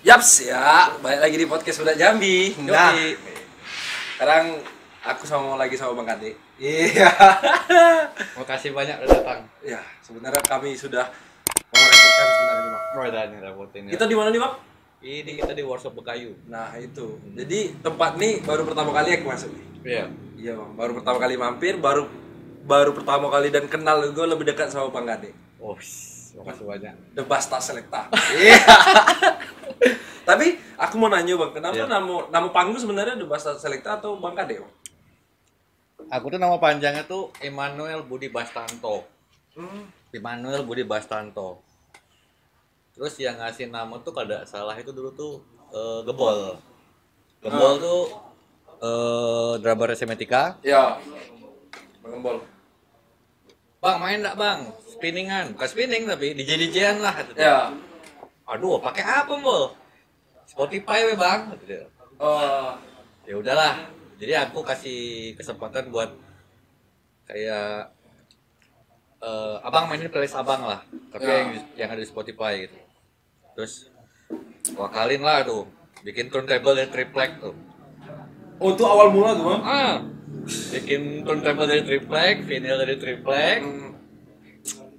Yaps ya, balik lagi di podcast Budak Jambi. Nah. Yoi. Sekarang aku lagi sama Bang Kade. Iya. Makasih banyak udah datang. Ya, sebenarnya kami sudah merepotkan sebenarnya nih, Bang. Udah nih repotin ya. Kita di mana nih, Bang? Ini kita di workshop Bekayu. Nah, itu. Jadi tempat nih baru pertama kali aku masuk nih. Iya. Iya, Bang. Baru pertama kali mampir, baru pertama kali dan kenal gue lebih dekat sama Bang Kade. Oh, makasih banyak. The Basta Selecta. Iya. Tapi aku mau nanya, Bang, kenapa Iya. nama panggung sebenarnya The Basta Selecta atau Bang Kade, Bang? Aku tuh nama panjangnya tuh Immanuel Budi Bastanto. Immanuel Budi Bastanto. Terus yang ngasih nama tuh kalau tidak salah itu dulu tuh Gebol. Gebol tuh drummer Semetika. Ya. Bang Gembol. Bang main enggak bang? Spinningan, bukan spinning tapi DJ-DJan lah. Gitu. Ya. Aduh, pakai apa bol? Spotify we bang. Gitu. Oh. Ya udahlah. Jadi aku kasih kesempatan buat kayak abang mainin playlist abang lah, tapi Ya. yang ada di Spotify gitu. Terus wakalin lah tuh, bikin turntable dari triplek tuh. Oh, itu awal mula tuh, Bang. Bikin turntable dari triplek, vinyl dari triplek,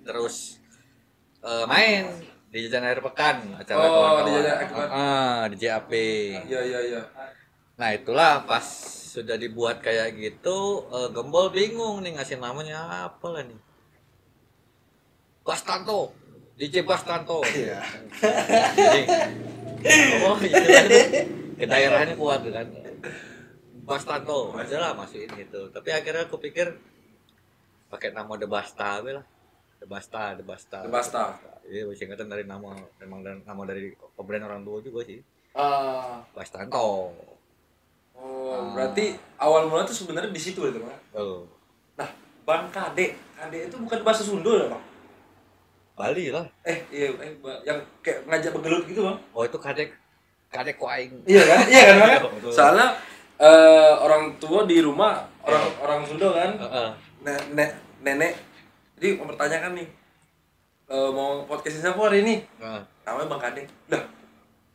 terus main di Jajan Akhir Pekan acara Oh, kawan-kawan. di Jajan Akhir Pekan. Di JAP. Iya. Nah itulah pas sudah dibuat kayak gitu, Gembol bingung nih ngasih namanya apa lah nih. Bastanto, DJ Bastanto. Iya. Jadi, oh istilahnya ke daerahnya kuat kan. Bastanto, aja lah masukin gitu. Tapi akhirnya aku pikir pakai nama The Basta aja lah. The Basta. The Basta. Iya, singkatan dari nama, memang nama dari pemberian orang tua juga sih. Ah. Bastanto. Oh, berarti awal mula tuh sebenarnya di situ itu, Bang. Oh. Nah, Bang Kade itu bukan bahasa Sunda ya, Bang? Bali lah. Yang kayak ngajak begelut gitu, Bang. Oh itu kadek ku aing. Iya kan? Iya kan, Bang? Betul. Soalnya orang tua di rumah orang Sunda kan. Heeh. Nenek. Jadi mempertanyakan nih, mau podcastin siapa hari ini? Heeh. Namanya Bang Kade. Lah,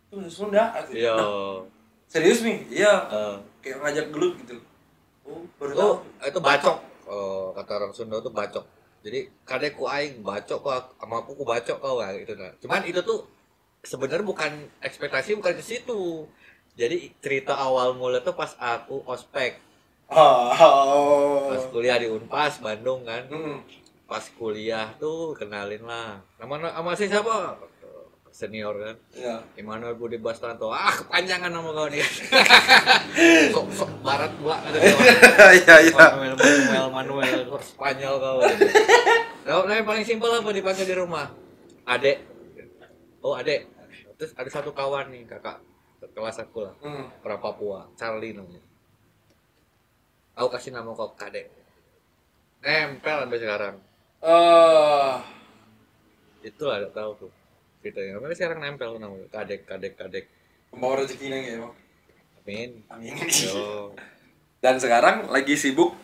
itu bahasa Sunda. Iya. Nah, serius nih? Iya. Heeh. Kayak ngajak gelut gitu. Oh, baru tahu. Oh, itu bacok. Oh, kata orang Sunda itu bacok. Jadi kadek ku aing bacok kok sama aku ku bacok kau gitu nah. Cuman itu tuh sebenarnya bukan ekspektasi bukan ke situ. Jadi cerita awal mula tuh pas aku ospek. Oh. Pas kuliah di Unpas Bandung kan. Hmm. Pas kuliah tuh kenalin lah. Nama si siapa? Senior kan. Iya. Immanuel Budi Bastanto. Kepanjangan nama kau nih. Sok barat pula ada. Iya. Manuel Spanyol kau. Kalau yang paling simpel apa dipanggil di rumah? Adek. Oh, Adek. Terus ada satu kawan nih, kakak kelas aku lah. Orang Papua, Charlie namanya. Aku kasih nama kau Kadek. Nempel sampai sekarang. Itulah enggak tahu tuh. Ceritanya. Tapi sekarang nempel namanya Kadek. Pembawa rezeki nang ya, Bang. Amin. Amin. Yo. Dan sekarang lagi sibuk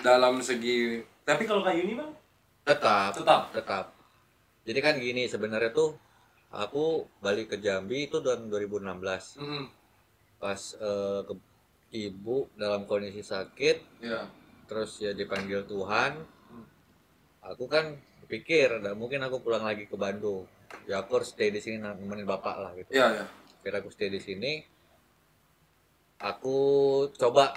dalam segi. Tapi kalau kayak gini, Bang, tetap. Jadi kan gini sebenarnya tuh aku balik ke Jambi itu tahun 2016. Pas ibu dalam kondisi sakit, Iya. terus ya dipanggil Tuhan. Aku kan pikir enggak mungkin aku pulang lagi ke Bandung. Ya aku harus stay di sini nemenin bapak lah gitu. Iya. Akhirnya aku stay di sini. Aku coba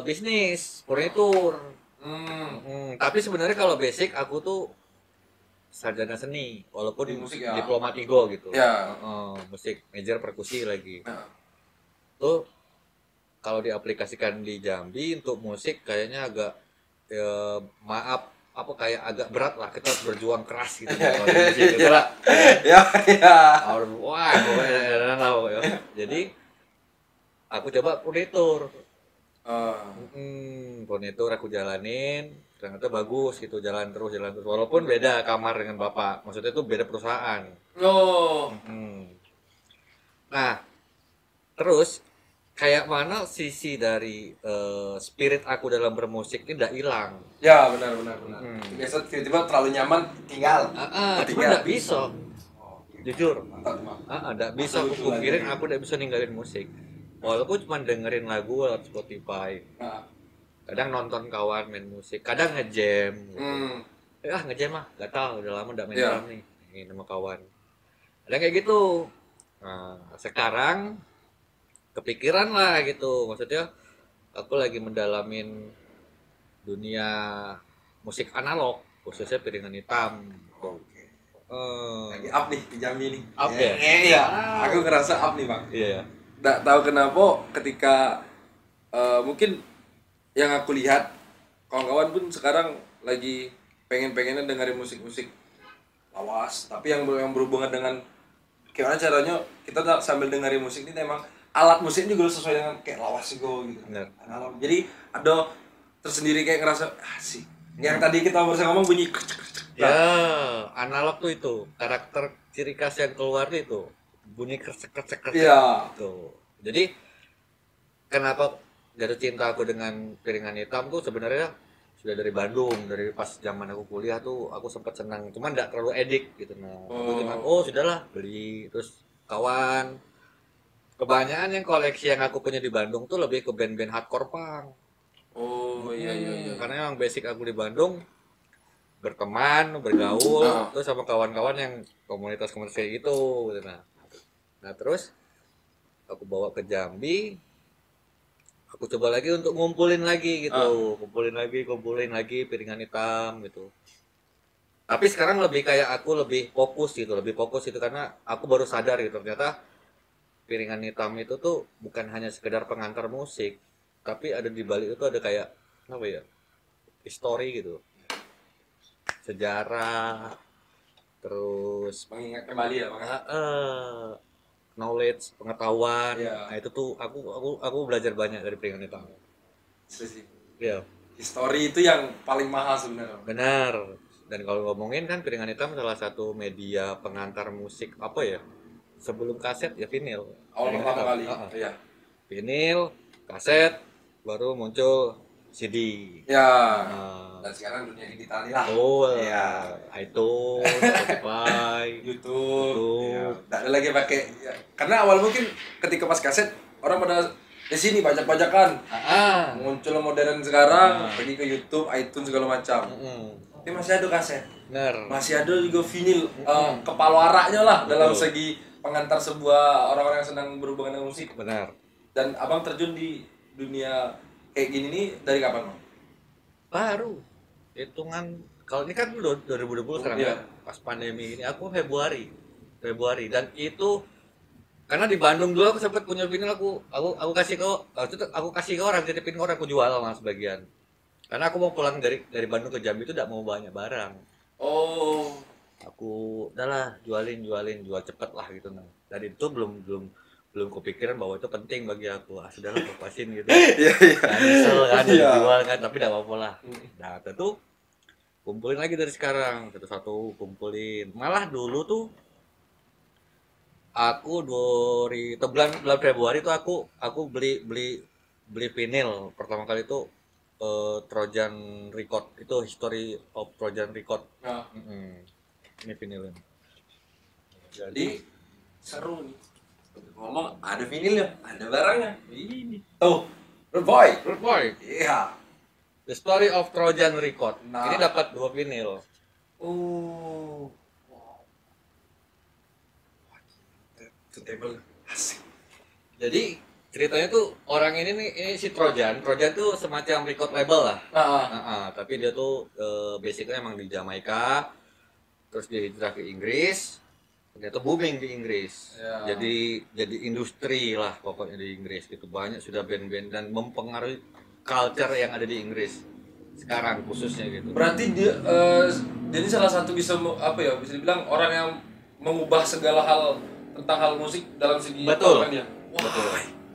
bisnis furnitur. Tapi sebenarnya kalau basic aku tuh sarjana seni, walaupun Di musik ya? diploma 3 gitu. Ya. Musik, major perkusi lagi. Ya. Tuh kalau diaplikasikan di Jambi untuk musik kayaknya agak maaf apa kayak agak berat lah, kita harus berjuang keras gitu kalau di musik gitu lah. Ya. Wah, pokoknya lah ya. Jadi aku coba furnitur. Furnitur aku jalanin, ternyata bagus gitu, jalan terus walaupun beda kamar dengan bapak, maksudnya itu beda perusahaan. Oh. Nah terus kayak mana sisi dari spirit aku dalam bermusik ini tidak hilang. Ya benar. Biasa tiba-tiba terlalu nyaman tinggal. Cuma tidak bisa. Jujur. Tidak bisa aku Betul pikirin lagi. aku tidak bisa ninggalin musik. Walaupun cuma dengerin lagu lewat Spotify. Kadang nonton kawan main musik, kadang ngejam. Gitu. Ngejam mah, gak tau, udah lama udah main drum nih, ini sama kawan. Ada kayak gitu. Nah, sekarang kepikiran lah gitu, maksudnya aku lagi mendalamin dunia musik analog, khususnya piringan hitam. Lagi up nih di Jambi nih. Up ya? Iya. Aku ngerasa up nih bang. Iya. Nggak tahu kenapa ketika mungkin yang aku lihat kawan-kawan pun sekarang lagi pengen-pengennya dengerin musik-musik lawas, tapi yang berhubungan dengan gimana caranya kita sambil dengerin musik ini emang alat musiknya juga sesuai dengan kayak lawas juga gitu. Benar. Analog. Jadi ada tersendiri kayak ngerasa asik. Yang tadi kita barusan ngomong bunyi Ya, analog tuh itu karakter ciri khas yang keluar itu bunyi kresek. Iya. Tuh. Jadi kenapa jatuh cinta aku dengan piringan hitam tuh sebenarnya sudah dari Bandung, dari pas zaman aku kuliah tuh aku sempat senang, cuman nggak terlalu edik gitu. Nah, aku cuma sudahlah beli, terus kawan. Kebanyakan yang koleksi yang aku punya di Bandung tuh lebih ke band-band hardcore punk. Iya. Karena yang basic aku di Bandung berteman, bergaul, terus sama kawan-kawan yang komunitas-komunitas kayak gitu. Nah terus aku bawa ke Jambi, aku coba lagi untuk ngumpulin lagi gitu, kumpulin lagi piringan hitam gitu. Tapi sekarang lebih kayak aku lebih fokus itu karena aku baru sadar gitu ternyata piringan hitam itu tuh bukan hanya sekedar pengantar musik, tapi ada di balik itu ada kayak apa ya, history gitu, sejarah, terus Mengingat kembali ya bang. knowledge, pengetahuan. Iya. Nah itu tuh aku belajar banyak dari piringan hitam. Iya. History itu yang paling mahal sebenarnya. Benar. Dan kalau ngomongin kan piringan hitam salah satu media pengantar musik apa ya? Sebelum kaset ya vinil. Awal pertama kali. Iya. Vinil, kaset, baru muncul CD. Ya. Dan sekarang dunia digital lah. Iya. iTunes, Spotify, YouTube. Ya. Nggak ada lagi pakai. Ya. Karena awal mungkin ketika pas kaset orang pada di sini bajak-bajakan. Muncul modern sekarang, pergi ke YouTube, iTunes segala macam. Tapi masih ada kaset. Benar. Masih ada juga vinil. Kepalwaraknya lah dalam segi pengantar sebuah orang-orang yang senang berhubungan dengan musik. Benar. Dan abang terjun di dunia kayak gini nih dari kapan, Bang? Baru. Hitungan kalau ini kan 2020 sekarang ya. Pas pandemi ini aku Februari dan itu karena di Bandung dulu aku sempat punya vinil aku kasih ke orang, titipin ke orang, aku jual sama sebagian. Karena aku mau pulang dari Bandung ke Jambi itu tidak mau banyak barang. Aku udahlah jual cepet lah gitu. Nah, dari itu belum kepikiran bahwa itu penting bagi aku. Sudahlah lepasin gitu. Cancel kan dijual kan, tapi tidak apa-apa lah. Nah, tentu kumpulin lagi dari sekarang satu-satu kumpulin. Malah dulu tuh aku bulan Februari tuh aku beli vinil pertama kali itu Trojan Record, itu History of Trojan Record. Ini vinilnya. Jadi seru nih. Ngomong ada vinilnya, ada barangnya. Ini. Tuh, Rude Boy. Iya. The Story of Trojan Record. Ini dapat 2 vinil. Asik. Jadi ceritanya tuh orang ini si Trojan tuh semacam record label lah. Tapi dia tuh basicnya emang di Jamaika, terus dia hijrah ke Inggris, ternyata booming di Inggris. Jadi industri lah pokoknya di Inggris gitu, banyak sudah band-band dan mempengaruhi culture yang ada di Inggris sekarang khususnya gitu. Berarti dia ini salah satu bisa dibilang orang yang mengubah segala hal tentang hal musik dalam segi Betul.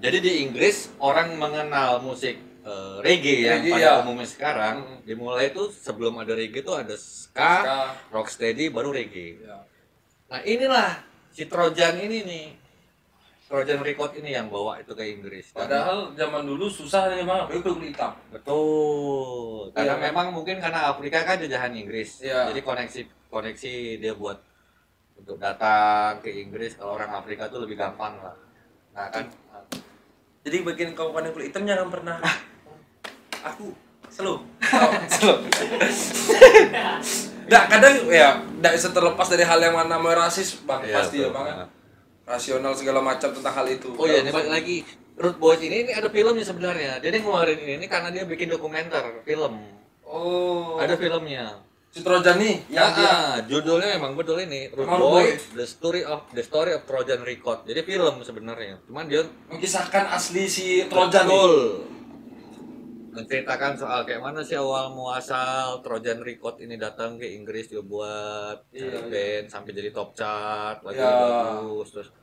Jadi di Inggris orang mengenal musik reggae yang pada umumnya sekarang dimulai itu sebelum ada reggae itu ada ska, rocksteady, baru reggae. Nah inilah si Trojan ini nih Trojan Record ini yang bawa itu ke Inggris. Padahal zaman dulu susah nih bang, itu kulit hitam. Betul. Karena memang mungkin karena Afrika kan jajahan Inggris. Iya. Jadi koneksi dia buat untuk datang ke Inggris, kalau orang Afrika tuh lebih gampang lah. Nah kan. Jadi bagian kawan yang kulit hitam jangan pernah. Aku selalu. Selalu. Nah kadang ya tidak bisa terlepas dari hal yang namanya rasis bang, Iya, pasti ya bang. Rasional segala macam tentang hal itu. Oh iya, balik lagi. Root Boys ini ada filmnya sebenarnya. Dia ngeluarin ini karena dia bikin dokumenter film. Oh. Ada filmnya. Si Trojan nih, yang judulnya emang betul ini Root Emang Boys, the story of Trojan Record. Jadi film sebenarnya. Cuman dia mengisahkan asli si Trojan. betul. Menceritakan soal kayak mana sih awal muasal Trojan Record ini datang ke Inggris dia buat band sampai jadi top chart, lagi bagus terus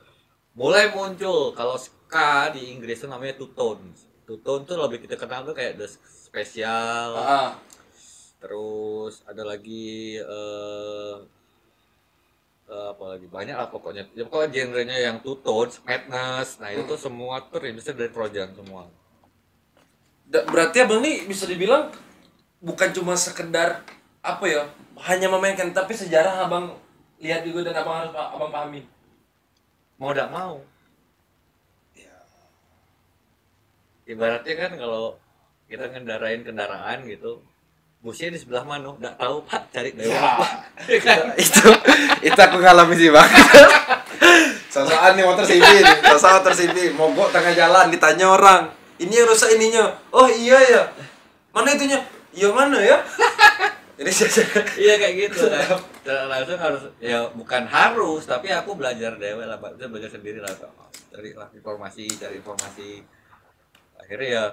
mulai muncul kalau ska di Inggris itu namanya two tones. Two tone tuh lebih kita kenal tuh kayak The Special. Terus ada lagi apa lagi banyak lah pokoknya. Ya, pokoknya genrenya yang two tones, madness. Nah, itu tuh semua tuh rilisnya dari Trojan semua. Berarti abang nih bisa dibilang bukan cuma sekedar apa ya, hanya memainkan, tapi sejarah abang lihat juga dan abang harus abang pahami. Mau tidak mau. Ya. Ibaratnya kan kalau kita ngendarain kendaraan gitu, busnya di sebelah mana? Nggak tahu pak, cari dewa. Ya. itu aku ngalami sih bang. Sosokan nih motor CV nih, motor CV, mogok tengah jalan ditanya orang. Ini yang rusak ininya. Oh iya ya. Mana itunya? Iya mana ya? Ini iya kayak gitu kan. Langsung harus ya bukan harus, tapi aku belajar dewe lah, belajar sendiri lah. Cari informasi. Akhirnya ya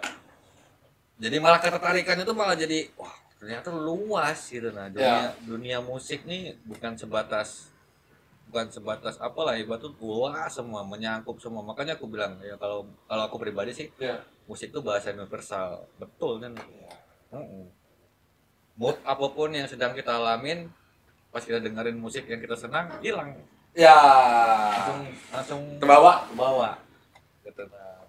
jadi malah ketertarikan itu malah jadi wah, ternyata luas gitu. Nah, dunia musik nih bukan sebatas apalah, ibarat tuh luas semua, menyangkup semua. Makanya aku bilang ya kalau aku pribadi sih musik itu bahasa universal, betul kan? Mood apapun yang sedang kita alamin, pas kita dengerin musik yang kita senang, hilang. Ya. Langsung kebawa. Gitu.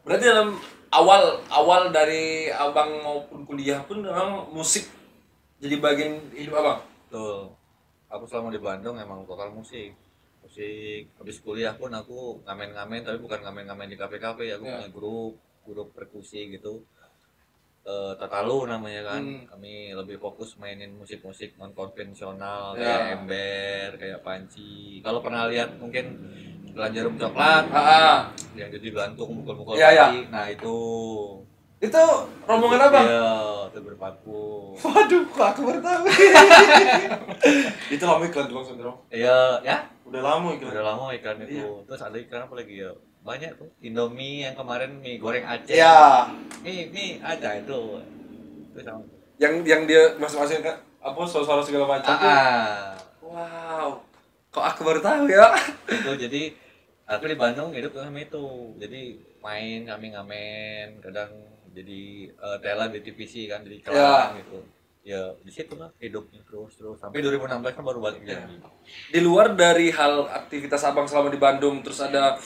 Berarti dalam awal dari abang maupun kuliah pun memang musik jadi bagian hidup abang. Tuh, aku selama di Bandung emang vokal musik. Habis kuliah pun aku ngamen-ngamen, tapi bukan ngamen-ngamen di kafe-kafe, aku punya grup perkusi gitu. Tatalu namanya kan. Kami lebih fokus mainin musik-musik non konvensional kayak ember, kayak panci. Kalau pernah lihat mungkin Jarum Coklat, yang jadi gantung mukul-mukul panci. Nah itu rombongan apa? Iya, itu berpaku. Waduh, kok aku baru tahu. Itu lama iklan tuh Bang. Iya, ya. Udah lama iklan itu. Iya. Terus ada iklan apa lagi ya? Banyak tuh. Indomie yang kemarin mie goreng Aceh. Iya. Mie Aceh itu. Itu sama. Yang dia masing-masing kan apa suara segala macam tuh. Wow. Kok aku baru tahu ya? Itu jadi aku di Bandung hidup sama itu. Jadi main kami ngamen, kadang jadi talent di TVC kan, jadi kelang gitu. Ya di situ lah hidupnya terus sampai 2016 kan baru balik lagi. Di luar dari hal aktivitas abang selama di Bandung, terus ada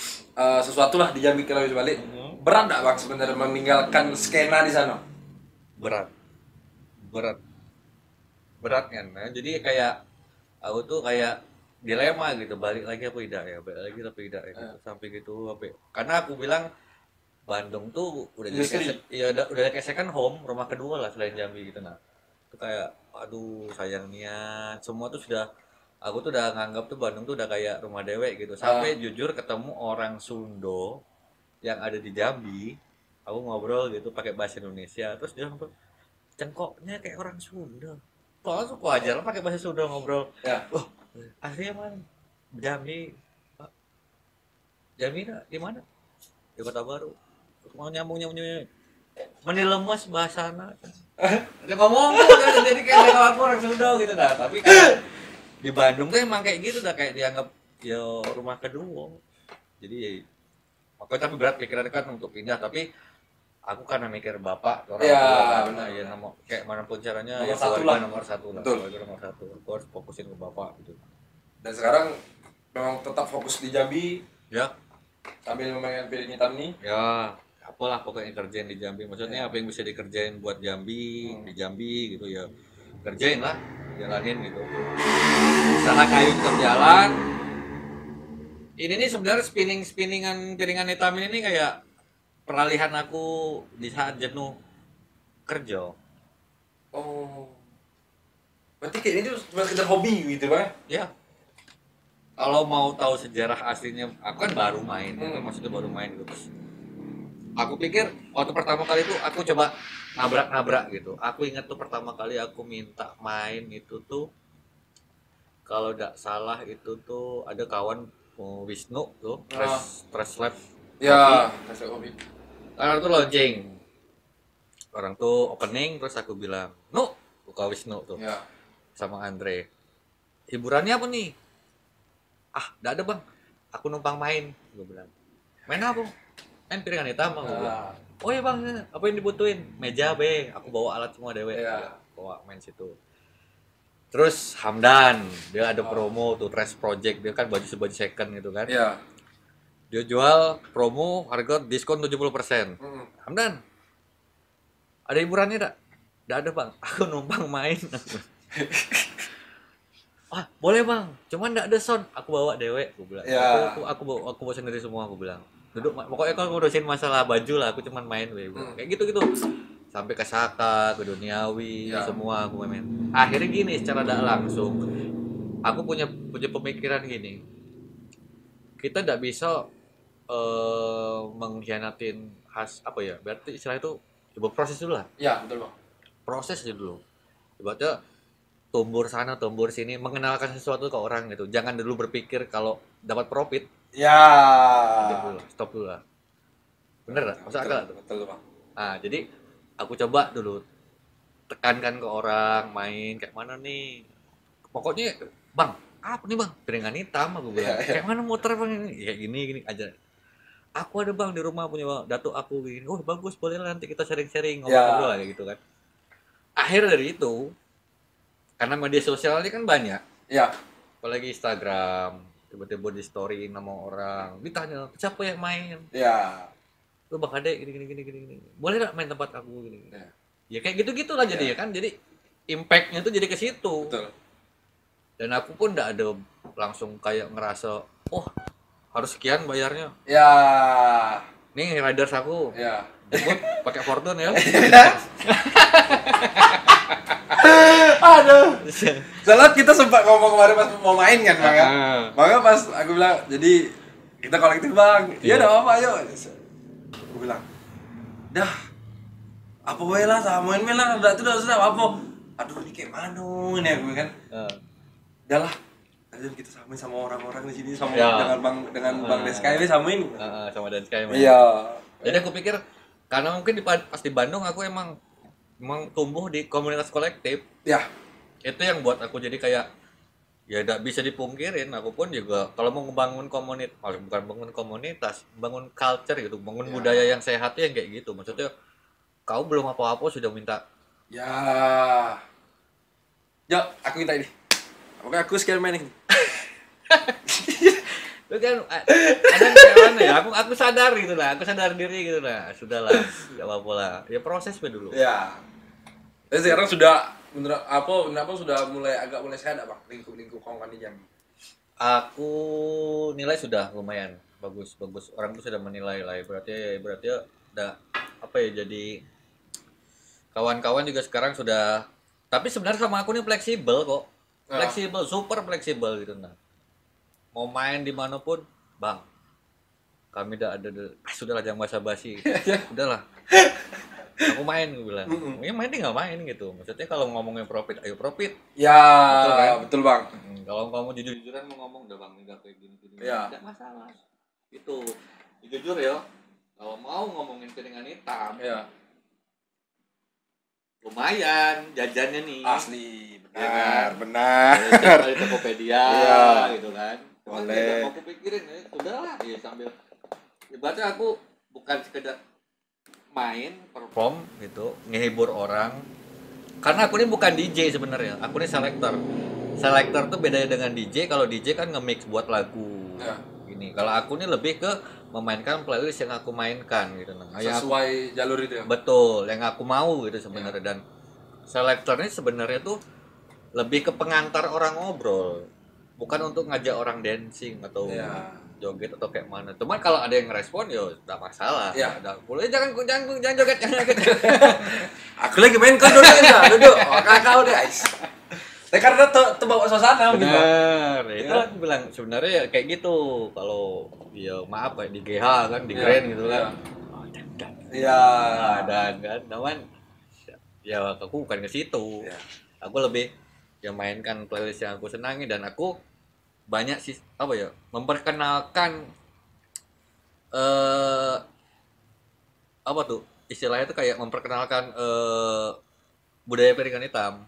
sesuatu lah di Jambi kalau balik. Berat nggak bang sebenarnya meninggalkan skena di sana? Berat kan. Nah, jadi kayak aku tuh kayak dilema gitu, balik lagi apa tidak ya, gitu. Sampai gitu karena aku bilang Bandung tuh udah jadi kayak second home, rumah kedua lah selain Jambi gitu. Nah itu kayak aduh sayang niat semua tuh aku tuh udah nganggap tuh Bandung tuh udah kayak rumah dewek gitu. Sampai jujur ketemu orang Sundo yang ada di Jambi, aku ngobrol gitu pakai bahasa Indonesia, terus dia ngobrol cengkoknya kayak orang Sunda. Kok wajar lah pakai bahasa Sunda ngobrol. Oh, aslinya mana? Jambi. Pak. Jambi di mana? Di Kota Baru. Mau nyambung. Meni lemes bahasana. Dia ngomong kan jadi kayak orang Sunda gitu dah. Tapi kan di Bandung tuh emang kayak gitu dah, kayak dianggap ya rumah kedua. Jadi makanya tapi berat pikiran kan untuk pindah, tapi aku karena mikir bapak orang tua kan, ya kayak manapun caranya nomor ya satu keluarga lah. nomor satu lah. Betul. Keluarga nomor satu. Aku harus fokusin ke bapak gitu. Dan sekarang memang tetap fokus di Jambi. Ya. Sambil memainkan piring hitam nih. Ya, apalah pokoknya kerjain di Jambi. Maksudnya apa yang bisa dikerjain buat Jambi, di Jambi gitu ya. Kerjain lah, jalanin gitu. Usaha kayu tetap jalan. Ini nih sebenarnya spinningan piringan hitam ini nih kayak peralihan aku di saat jenuh kerja. Oh. Berarti kayak ini tuh cuma sekedar hobi gitu, Bang. Ya, kalau mau tahu sejarah aslinya, aku kan baru main, gitu. Maksudnya baru main gitu. Terus aku pikir waktu pertama kali itu aku coba nabrak gitu. Aku ingat tuh pertama kali aku minta main itu tuh, kalau tidak salah itu tuh ada kawan Wisnu tuh, Trash Lab. Ya, kasih hobi. Orang tuh launching, orang tuh opening, terus aku bilang, buka Wisnu tuh, Ya. sama Andre. Hiburannya apa nih? Nggak ada bang, aku numpang main, gue bilang. Main apa? Main piringan hitam, gue bilang. Oh iya bang, apa yang dibutuhin? Meja be, aku bawa alat semua dewe. Iya. Bawa main situ. Terus Hamdan, dia ada promo tuh, Trash Project, dia kan baju second gitu kan. Iya. Dia jual promo harga diskon 70%. Hamdan, ada hiburannya enggak? Enggak ada bang, aku numpang main. Boleh bang, cuman enggak ada sound. Aku bawa dewe, aku bilang. Ya. Aku bawa sendiri semua, aku bilang. Duduk, pokoknya kalau ngurusin masalah baju lah, aku cuman main, kayak gitu. Sampai ke Saka, ke Duniawi, Ya. semua aku main. Akhirnya gini, secara tidak langsung, aku punya pemikiran gini. Kita tidak bisa mengkhianatin berarti istilah itu coba proses dulu lah. Iya, betul, Bang. Proses aja dulu. Ibaratnya tumbur sana, tumbur sini, mengenalkan sesuatu ke orang gitu. Jangan dulu berpikir kalau dapat profit. Ya. Stop dulu lah. Bener nggak? Masuk akal tuh. Betul, Bang. Nah, jadi aku coba dulu tekankan ke orang, main kayak mana nih. Pokoknya, bang, apa nih bang? Piringan hitam, aku bilang. Kayak mana muter bang ini? Kayak gini aja. Aku ada bang di rumah punya datuk aku gini. Oh bagus, boleh lah nanti kita sharing-sharing ngobrol kayak gitu kan. Akhir dari itu, karena media sosial ini kan banyak. Iya. Apalagi Instagram, tiba-tiba di story nama orang, ditanya siapa yang main. Iya. Lu bang Ade gini. Boleh nggak main tempat aku gini? Ya kayak gitu lah jadi ya kan. Jadi impact-nya tuh jadi ke situ. Betul. Dan aku pun nggak ada langsung kayak ngerasa, harus sekian bayarnya. Ya. Nih riders aku. Ya. Jemput pakai Fortune ya. Aduh. Soalnya kita sempat ngomong kemarin pas mau main kan, Bang. Makanya pas aku bilang, jadi kita kolektif, Bang. Iya, enggak apa-apa, ayo. Aku bilang, dah. Apa wae lah, samain lah, udah itu sudah apa. Aduh, ini kayak mana ini aku kan. Udah lah. Kalian kita samain sama orang-orang di sini sama dengan Bang Deskai samain. Sama Deskai. Iya. Jadi aku pikir karena mungkin pas di Bandung aku emang tumbuh di komunitas kolektif. Ya. Itu yang buat aku jadi kayak ya tidak bisa dipungkirin, aku pun juga kalau mau membangun komunitas, bukan bangun komunitas, bangun culture gitu, bangun budaya yang sehat yang kayak gitu. Maksudnya kau belum apa-apa sudah minta. Ya. Yuk, aku minta ini. Pokoknya aku sekian main ini. Itu kan ada kayak mana ya? Aku sadar gitu lah, aku sadar diri gitu lah. Sudahlah, enggak apa-apa lah. Ya proses dulu. Ya. Jadi sekarang sudah kenapa sudah agak mulai sehat Bang? Lingkup kawan di Jambi. Aku nilai sudah lumayan bagus. Orang tuh sudah menilai lah. Berarti udah jadi kawan-kawan juga sekarang sudah. Tapi sebenarnya sama aku nih fleksibel kok. Fleksibel, super fleksibel gitu nah. Mau main dimanapun, bang. Kami sudahlah jangan basa-basi. Udahlah. Aku main, gue bilang. Ya main nggak main gitu. Maksudnya kalau ngomongin profit, ayo profit. Ya, betul Bang. Kalau kamu jujur-jujuran mau ngomong, udah bang, nggak kayak gini. Ya. Tidak masalah. Itu jujur ya. Kalau mau ngomongin piringan hitam, ya. Lumayan jajannya nih. Asli, benar. Dari Tokopedia, gitu kan. Boleh. Mau kupikirin, udahlah. Ya sambil. Ibaratnya aku bukan sekedar main, perform gitu, ngehibur orang. Karena aku ini bukan DJ sebenarnya. Aku ini selektor. Selektor tuh bedanya dengan DJ. Kalau DJ kan nge-mix buat lagu. Ya. Gini. Kalau aku ini lebih ke memainkan playlist yang aku mainkan gitu. Nah, Sesuai jalur itu ya. Betul, yang aku mau gitu sebenarnya. Dan selektor ini sebenarnya tuh lebih ke pengantar orang ngobrol, bukan untuk ngajak orang dancing atau joget atau kayak mana. Cuman kalau ada yang ngerespon ya tidak masalah. Ya. Ada boleh jangan joget, jangan joget. Aku lagi main kan duduk. Oh, kakak udah guys. Karena terbawa suasana gitu. Benar. Itu aku bilang sebenarnya ya kayak gitu. Kalau ya maaf kayak di GH kan, di Grand gitu kan. Iya. Dan kan, namun ya aku bukan ke situ. Aku lebih ya mainkan playlist yang aku senangi dan aku banyak sih apa ya memperkenalkan apa tuh istilahnya tuh kayak memperkenalkan budaya piringan hitam.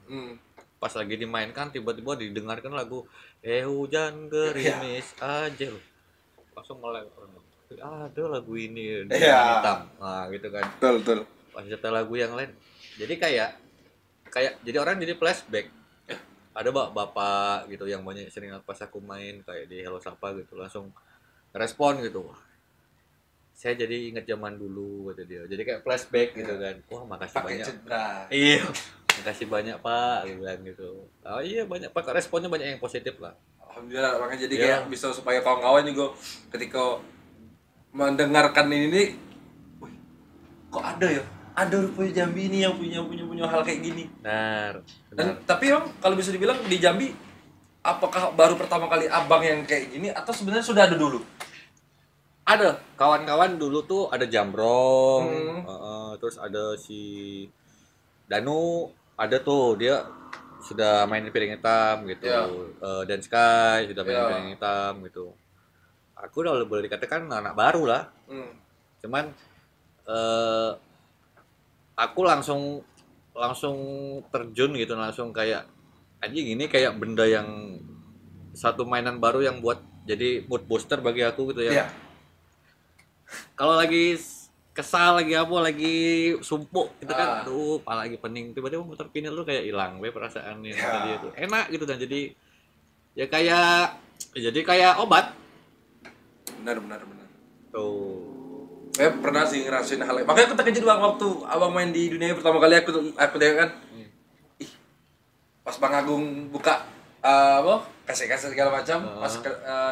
Pas lagi dimainkan tiba-tiba didengarkan lagu hujan gerimis aja loh, langsung melek ada lagu ini piringan hitam, nah gitu kan. Betul. Pas setel lagu yang lain jadi kayak jadi orang jadi flashback. Ada bapak gitu yang banyak sering pas aku main kayak di Hello Sapa gitu langsung respon gitu, wah saya jadi inget zaman dulu kata dia, jadi kayak flashback gitu kan. Wah makasih banyak. Iya, makasih banyak Pak, dia bilang gitu. Oh iya banyak Pak, responnya banyak yang positif lah. Alhamdulillah, makanya jadi kayak bisa supaya kawan-kawan juga ketika mendengarkan ini, wih, kok ada rupanya Jambi ini yang punya hal kayak gini. Benar. Dan tapi Bang, kalau bisa dibilang di Jambi, apakah baru pertama kali abang yang kayak gini atau sebenarnya sudah ada dulu? Ada kawan-kawan dulu tuh ada Jambrong, terus ada si Danu, ada tuh dia sudah main di piring hitam gitu, Dan Sky sudah main di piring hitam gitu. Aku udah boleh dikatakan anak baru lah, cuman aku langsung terjun gitu, langsung kayak anjing ini kayak benda yang satu mainan baru yang buat jadi mood booster bagi aku gitu ya. Kalau lagi kesal lagi lagi sumpuk gitu kan, aduh pala lagi pening, tiba-tiba muter pinil tuh kayak hilang perasaannya dia tuh enak gitu. Dan jadi ya kayak obat. Benar tuh. Saya pernah sih ngerasain hal, makanya aku terkejut Bang waktu abang main di dunia pertama kali aku tengok kan. Pas Bang Agung buka kaset segala macam, pas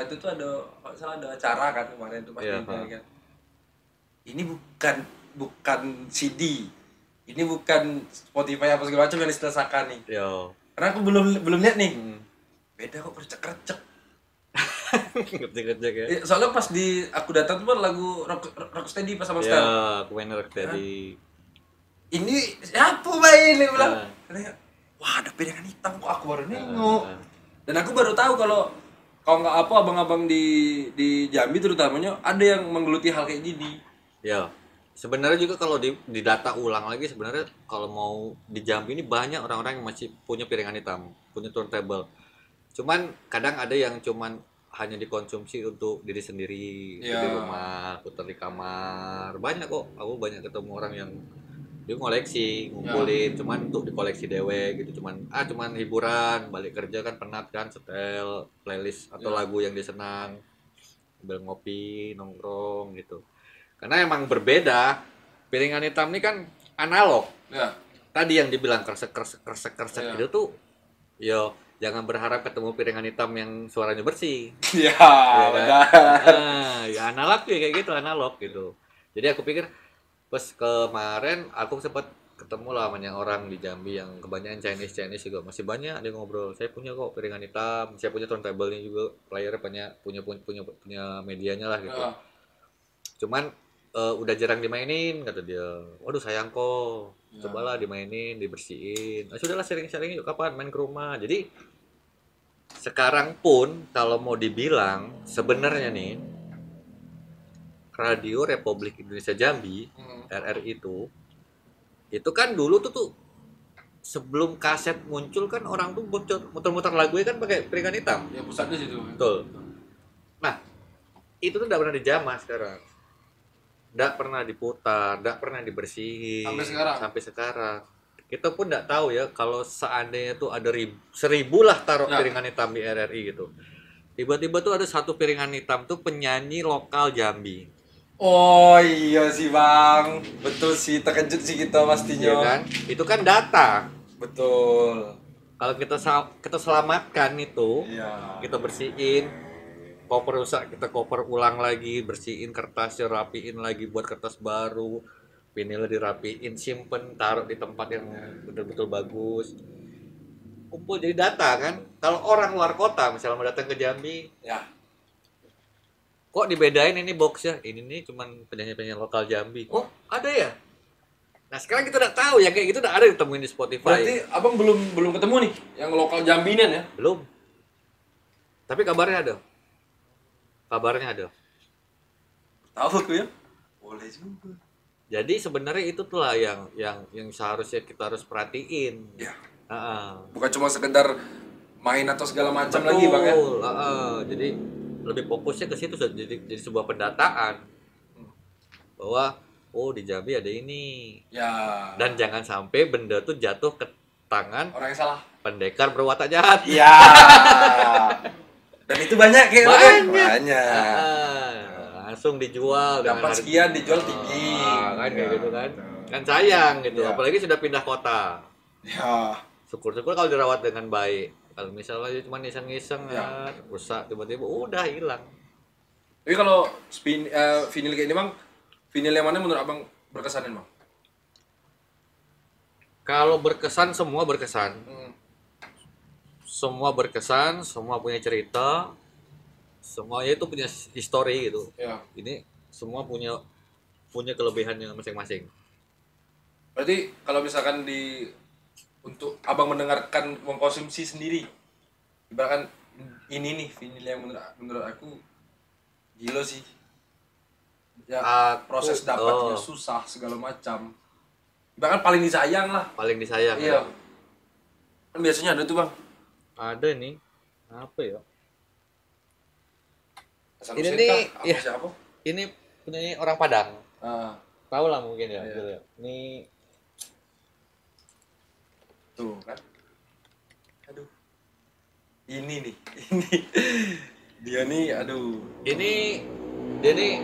itu tuh ada salah ada acara kan kemarin tuh pas kan. Ini bukan CD, ini bukan Spotify apa segala macam yang disetelahkan nih. Karena aku belum lihat nih. Beda kok, kercek. Kercek ya. Soalnya pas aku datang tuh lagu Rocksteady pas sama sekali. Ya, aku main Rocksteady. Ini siapa main nih bilang. Wah, ada piringan hitam kok, aku baru nengok. Dan aku baru tahu kalau nggak apa abang-abang di Jambi terutamanya ada yang menggeluti hal kayak gini. Ya, sebenarnya juga kalau di data ulang lagi sebenarnya kalau mau di Jambi ini banyak orang-orang yang masih punya piringan hitam, punya turntable. Cuman kadang ada yang cuman hanya dikonsumsi untuk diri sendiri, di rumah, putar di kamar. Banyak kok, aku banyak ketemu orang yang dia ngoleksi, ngumpulin, cuman untuk dikoleksi dewe gitu, cuman hiburan, balik kerja kan penat kan, setel playlist atau lagu yang dia senang, sambil ngopi, nongkrong gitu. Karena emang berbeda, piringan hitam ini kan analog. Tadi yang dibilang kresek itu tuh, yo jangan berharap ketemu piringan hitam yang suaranya bersih. Ya benar. Ya analog tuh kayak gitu, analog gitu. Jadi aku pikir pas kemarin aku sempat ketemu lah banyak orang di Jambi yang kebanyakan Chinese juga, masih banyak dia ngobrol. Saya punya kok piringan hitam, saya punya turntable-nya juga, playernya punya medianya lah gitu. Cuman udah jarang dimainin kata dia. Waduh sayang kok, cobalah dimainin, dibersihin. Sudahlah sering-sering yuk, kapan main ke rumah. Jadi sekarang pun kalau mau dibilang sebenarnya nih Radio Republik Indonesia Jambi RRI itu kan dulu tuh sebelum kaset muncul kan orang tuh muter-muter lagunya kan pakai piringan hitam. Ya pusatnya situ. Betul. Nah itu tuh tidak pernah dijamah sekarang. Tidak pernah diputar, tidak pernah dibersihin sampai sekarang. Kita pun tidak tahu ya kalau seandainya tuh ada 1000 lah taruh piringan hitam di RRI gitu. Tiba-tiba tuh ada satu piringan hitam tuh penyanyi lokal Jambi. Oh iya sih bang, betul sih, terkejut sih kita Iya pastinya. kan? Itu kan data. Betul. Kalau kita selamatkan itu, Iya. kita bersihin, koper rusak kita koper ulang lagi, bersihin kertasnya, rapiin lagi buat kertas baru, vinilnya dirapiin, simpen, taruh di tempat yang betul-betul bagus. Kumpul jadi data kan. Kalau orang luar kota misalnya mau datang ke Jambi, Ya. kok dibedain ini boxnya? Ini nih cuman penyanyi-penyanyi lokal Jambi. Oh, ada ya? Nah, sekarang kita udah tahu ya kayak gitu udah ada ditemuin di Spotify. Berarti abang belum ketemu nih yang lokal Jambinan ya? Belum. Tapi kabarnya ada. Kabarnya ada. Tahu aku ya? Boleh juga. Jadi sebenarnya itu tuh lah yang seharusnya kita harus perhatiin. Ya. Heeh. Bukan cuma sekedar main atau segala macam lagi bang ya? Betul, heeh. Jadi lebih fokusnya ke situ jadi sebuah pendataan bahwa oh di Jambi ada ini. Ya. Dan jangan sampai benda tuh jatuh ke tangan Orang yang salah. pendekar berwatak jahat. Iya. Dan itu banyak kayak banyak. Langsung dijual dengan Dapat harga- sekian dijual tinggi. kan kayak gitu kan. Kan sayang gitu, Ya. apalagi sudah pindah kota. Ya. Syukur-syukur kalau dirawat dengan baik. Kalau misalnya cuma iseng-iseng Ya. rusak tiba-tiba udah hilang. Tapi kalau vinyl kayak ini bang, vinyl yang mana menurut abang berkesanin bang? Kalau berkesan semua berkesan. Hmm. Semua berkesan, semua punya cerita. Semuanya itu punya histori gitu. Ya. Ini semua punya kelebihannya masing-masing. Berarti kalau misalkan untuk abang mendengarkan mengkonsumsi sendiri, ibaratkan ini nih vinyl yang menurut aku gila sih. Ya proses dapatnya susah segala macam. Ibaratkan paling disayang lah. Paling disayang. Iya. Kan biasanya ada tuh bang. Ada nih. Apa ya? Hasan Ini Hussein nih, kah? Apa ya. siapa? Ini punya orang Padang. Ah, Tahu lah mungkin ya. Iya. Gitu ya. Ini tuh kan. Aduh. Ini nih. Ini. Dia nih aduh. ini dia nih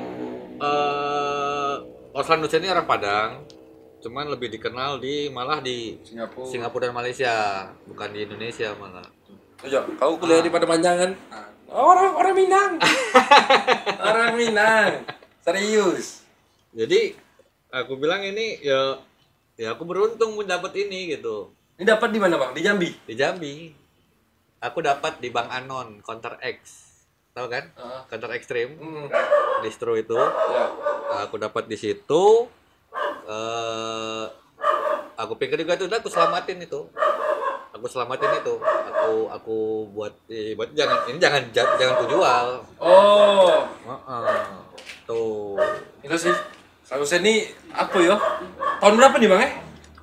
Oslan Hussein ini orang Padang. Cuman lebih dikenal malah di Singapura. Singapura dan Malaysia, bukan di Indonesia malah. Ayo, kau kuliah di Pademanjangan. Orang Minang. Orang Minang. Serius. Jadi aku bilang ini ya aku beruntung mendapat ini gitu. Ini dapat di mana, Bang? Di Jambi. Di Jambi. Aku dapat di Bang Anon, Counter X. Tahu kan? Counter Extreme, distro itu. Ya. Aku dapat di situ. Aku pikir juga itu udah aku selamatin itu. Aku buat jangan ku jual. Oh, Tuh. itu sih. Seharusnya ini apa ya? Tahun berapa nih, Bang?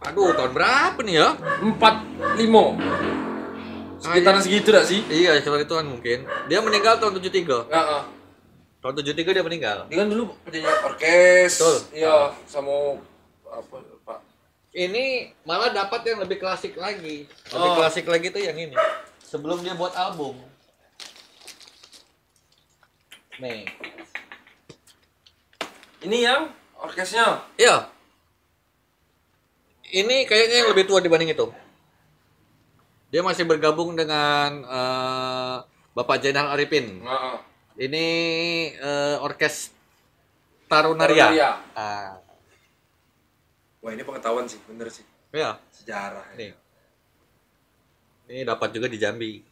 Aduh, tahun berapa nih ya? 45. Sekitaran segitu dah sih? Iya, sekitar itu kan mungkin. Dia meninggal tahun 73. Heeh. Tahun 73 dia meninggal. Dia kan dulu penyanyi orkes. Betul. Iya, sama apa, Pak? Ini malah dapat yang lebih klasik lagi. Lebih klasik lagi tuh yang ini. Sebelum dia buat album. Nih. Ini yang orkesnya. Iya. Ini kayaknya yang lebih tua dibanding itu. Dia masih bergabung dengan Bapak Zainal Arifin. Heeh. Ini orkes Tarunaria. Tarunaria. Wah, ini pengetahuan sih, bener sih. Iya. Sejarah. Nih. Ini dapat juga di Jambi.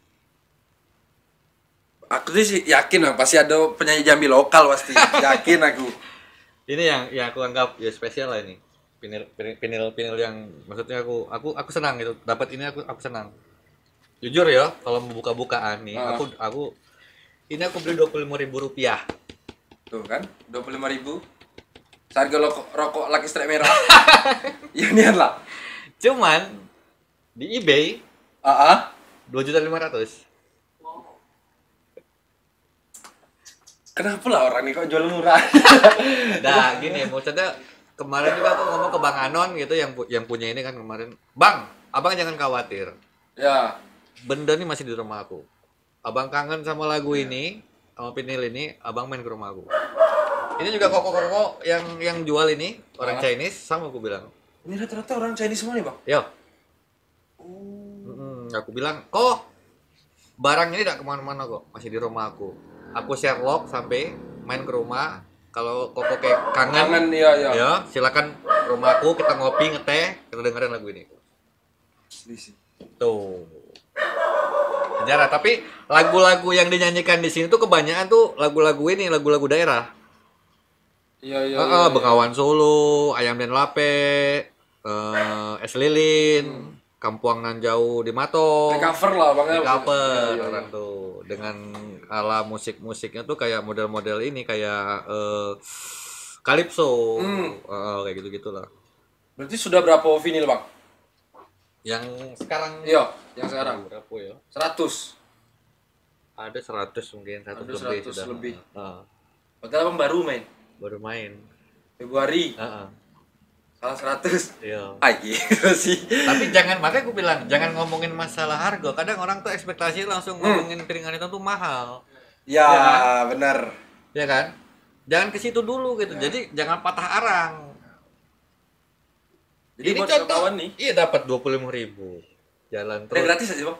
Aku sih yakin lah, pasti ada penyanyi Jambi lokal pasti. Yakin aku. Ini yang aku anggap ya spesial lah ini. Pinil yang maksudnya aku senang gitu. Dapat ini aku senang. Jujur ya, kalau mau buka-bukaan nih, aku ini aku beli Rp25.000. Tuh kan, 25.000. Harga rokok Lucky Strike merah. Ya nian lah. Cuman di eBay 2.500.000. Kenapa lah orang ini kok jual murah? Nah, gini maksudnya kemarin juga aku ngomong ke Bang Anon gitu yang punya ini kan kemarin. Bang, abang jangan khawatir. Ya. Benda ini masih di rumah aku. Abang kangen sama lagu ini, sama vinil ini, abang main ke rumah aku. Ini juga koko yang jual ini orang Chinese sama aku bilang. Ini rata-rata orang Chinese semua nih, Bang? Yo. Aku bilang, kok barang ini tidak kemana-mana kok, masih di rumah aku. Aku Sherlock sampai main ke rumah. Kalau koko kayak kangen, iya. ya silakan rumahku, kita ngopi, ngeteh, kita dengerin lagu ini. Tuh. Sejarah, tapi lagu-lagu yang dinyanyikan di sini tuh kebanyakan tuh lagu-lagu ini, lagu-lagu daerah. Iya. Bengawan Solo, Ayam dan Lape, Es Lilin, Kampuang Nan Jauh di Mato. Cover lah, Bang. Cover Iya. orang tuh dengan ala musik-musiknya tuh kayak model-model ini kayak calypso. Kayak gitu-gitulah. Berarti sudah berapa vinyl, Bang? Yang sekarang Iya, yang sekarang. berapa ya? 100. Ada 100 mungkin, 100 Ada lebih 100 sudah. lebih. Padahal Abang baru main baru main. Februari. Heeh. Salah 100. Iya. Gitu sih. Tapi jangan, makanya aku bilang jangan ngomongin masalah harga. Kadang orang tuh ekspektasi langsung ngomongin piringan itu tuh mahal. Ya, Ya benar. Ya kan? Jangan ke situ dulu gitu. Jadi jangan patah arang. Jadi Ini buat contoh kawan nih. iya dapat 25.000. Jalan Ada terus. gratis aja, Bang.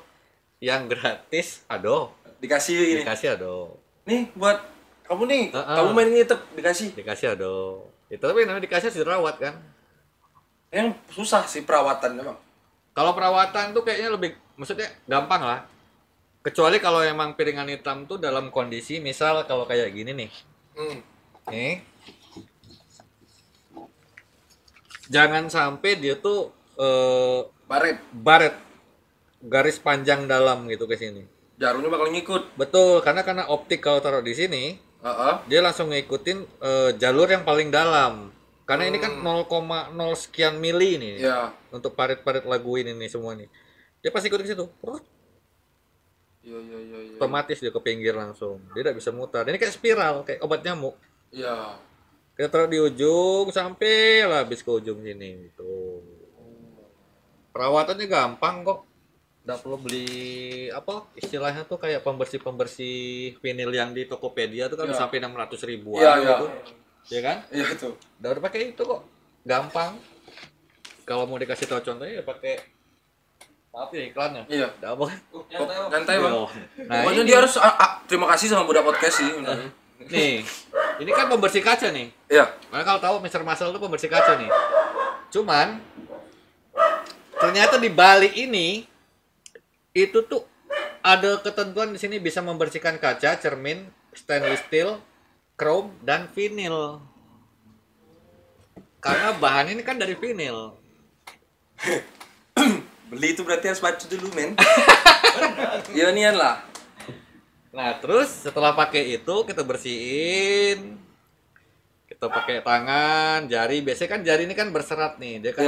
Yang gratis, aduh. Dikasih ini. Dikasih aduh. Nih buat kamu nih. Heeh. Kamu main ini tetap dikasih. Dikasih aduh. Itu tapi namanya dikasih harus dirawat kan. Yang susah sih perawatannya, Bang. Kalau perawatan tuh kayaknya lebih, maksudnya gampang lah. Kecuali kalau emang piringan hitam tuh dalam kondisi, misal kalau kayak gini nih. Nih. Jangan sampai dia tuh baret garis panjang dalam gitu ke sini. Jarumnya bakal ngikut. Betul, karena optik kalau taruh di sini, dia langsung ngikutin jalur yang paling dalam. Karena ini kan 0,0 sekian mili nih. Iya. Untuk parit-parit lagu ini nih semua nih. Dia pasti ikut ke situ. Iya. Otomatis dia ke pinggir langsung. Dia tidak bisa mutar. Ini kayak spiral, kayak obat nyamuk. Iya. Kita taruh di ujung sampai lah habis ke ujung sini gitu. Perawatannya gampang kok. Nggak perlu beli apa istilahnya tuh kayak pembersih vinil yang di Tokopedia tuh kan bisa sampai 600 ribuan gitu. Iya kan? Iya tuh. Udah pakai itu kok. Gampang. Kalau mau dikasih tahu contohnya ya pakai apa ya iklannya? Iya. Udah apa? Nyantai, Bang. Nah, Pokoknya ini dia harus terima kasih sama Budak Podcast sih. nih. Ini kan pembersih kaca nih. Iya. Makanya kalau tahu Mr. Muscle itu pembersih kaca nih. Cuman ternyata di balik ini itu tuh ada ketentuan di sini bisa membersihkan kaca, cermin, stainless steel, chrome dan vinil. Karena bahan ini kan dari vinil. Beli itu berarti harus baca dulu, men. Iya nian lah. Nah, terus setelah pakai itu kita bersihin. Kita pakai tangan, jari. Biasanya kan jari ini kan berserat nih. Dia kan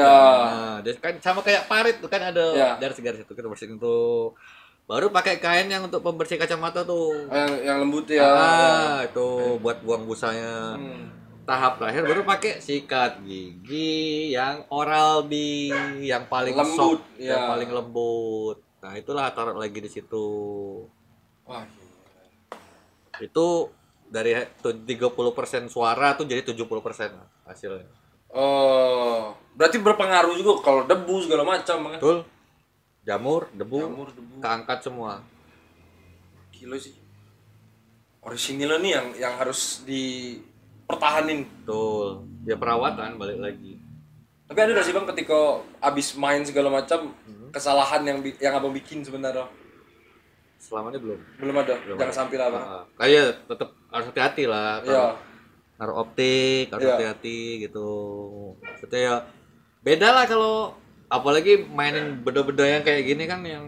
dia kan sama kayak parit tuh kan ada garis-garis itu. Kita bersihin tuh. Baru pakai kain yang untuk pembersih kacamata tuh. Yang lembut ya. Itu buat buang busanya. Tahap terakhir baru pakai sikat gigi yang Oral B yang paling lembut, soft, yang paling lembut. Nah, itulah taruh lagi di situ. Wah. Itu dari 30% suara tuh jadi 70% hasilnya. Oh, berarti berpengaruh juga kalau debu segala macam kan? Betul. Jamur, debu, keangkat semua. Gila sih. Orisinil nih yang harus dipertahanin. Betul. Ya perawatan balik lagi. Tapi ada nggak sih Bang ketika abis main segala macam kesalahan yang abang bikin sebenarnya? Selama ini belum. Belum ada. Jangan sampai lah Bang. Kayak tetap harus hati-hati lah. Iya. Naruh optik, harus hati-hati gitu. Maksudnya ya beda lah kalau apalagi mainin beda-beda yang kayak gini kan yang